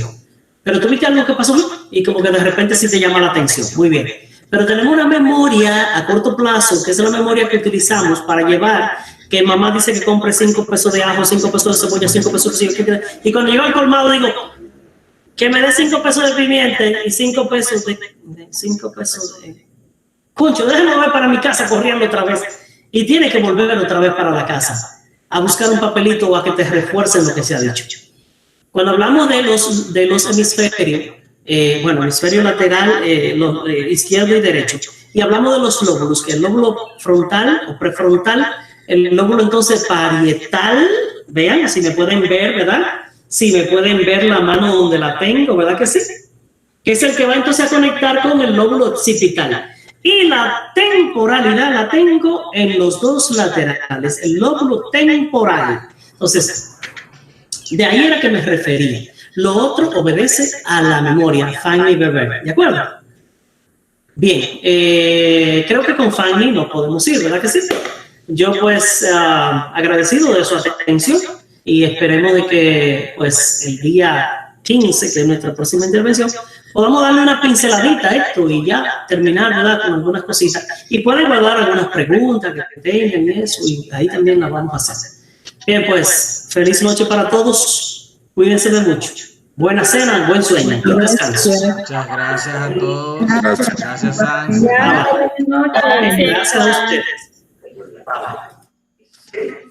Pero tú viste algo que pasó y como que de repente sí te llama la atención. Muy bien. Pero tenemos una memoria a corto plazo, que es la memoria que utilizamos para llevar, que mamá dice que compre 5 pesos de ajo, 5 pesos de cebolla, 5 pesos de cebolla, y cuando llego al colmado digo, que me dé 5 pesos de pimienta y 5 pesos de 5 pesos de... Concho, déjame volver para mi casa corriendo otra vez. Y tiene que volver otra vez para la casa a buscar un papelito o a que te refuercen lo que se ha dicho. Cuando hablamos de los hemisferios, hemisferio lateral, izquierdo y derecho, y hablamos de los lóbulos, que el lóbulo frontal o prefrontal, el lóbulo entonces parietal, vean, si me pueden ver, ¿verdad? Si me pueden ver la mano donde la tengo, ¿verdad que sí? Que es el que va entonces a conectar con el lóbulo occipital. Y la temporalidad la tengo en los dos laterales, el lóbulo temporal. Entonces, de ahí era que me refería. Lo otro obedece a la memoria, Fanny Weber, ¿de acuerdo? Bien, creo que con Fanny nos podemos ir, ¿verdad que sí? Yo pues agradecido de su atención y esperemos de que pues el día 15, que es nuestra próxima intervención, podamos darle una pinceladita a esto y ya terminar, ¿verdad?, con algunas cositas. Y pueden guardar algunas preguntas que tengan y eso, y ahí también las vamos a hacer. Bien, pues, feliz noche para todos. Cuídense de mucho. Buena cena, buen sueño. Buen descanso. Muchas gracias a todos. Gracias, Sans. Gracias a ustedes. Bye.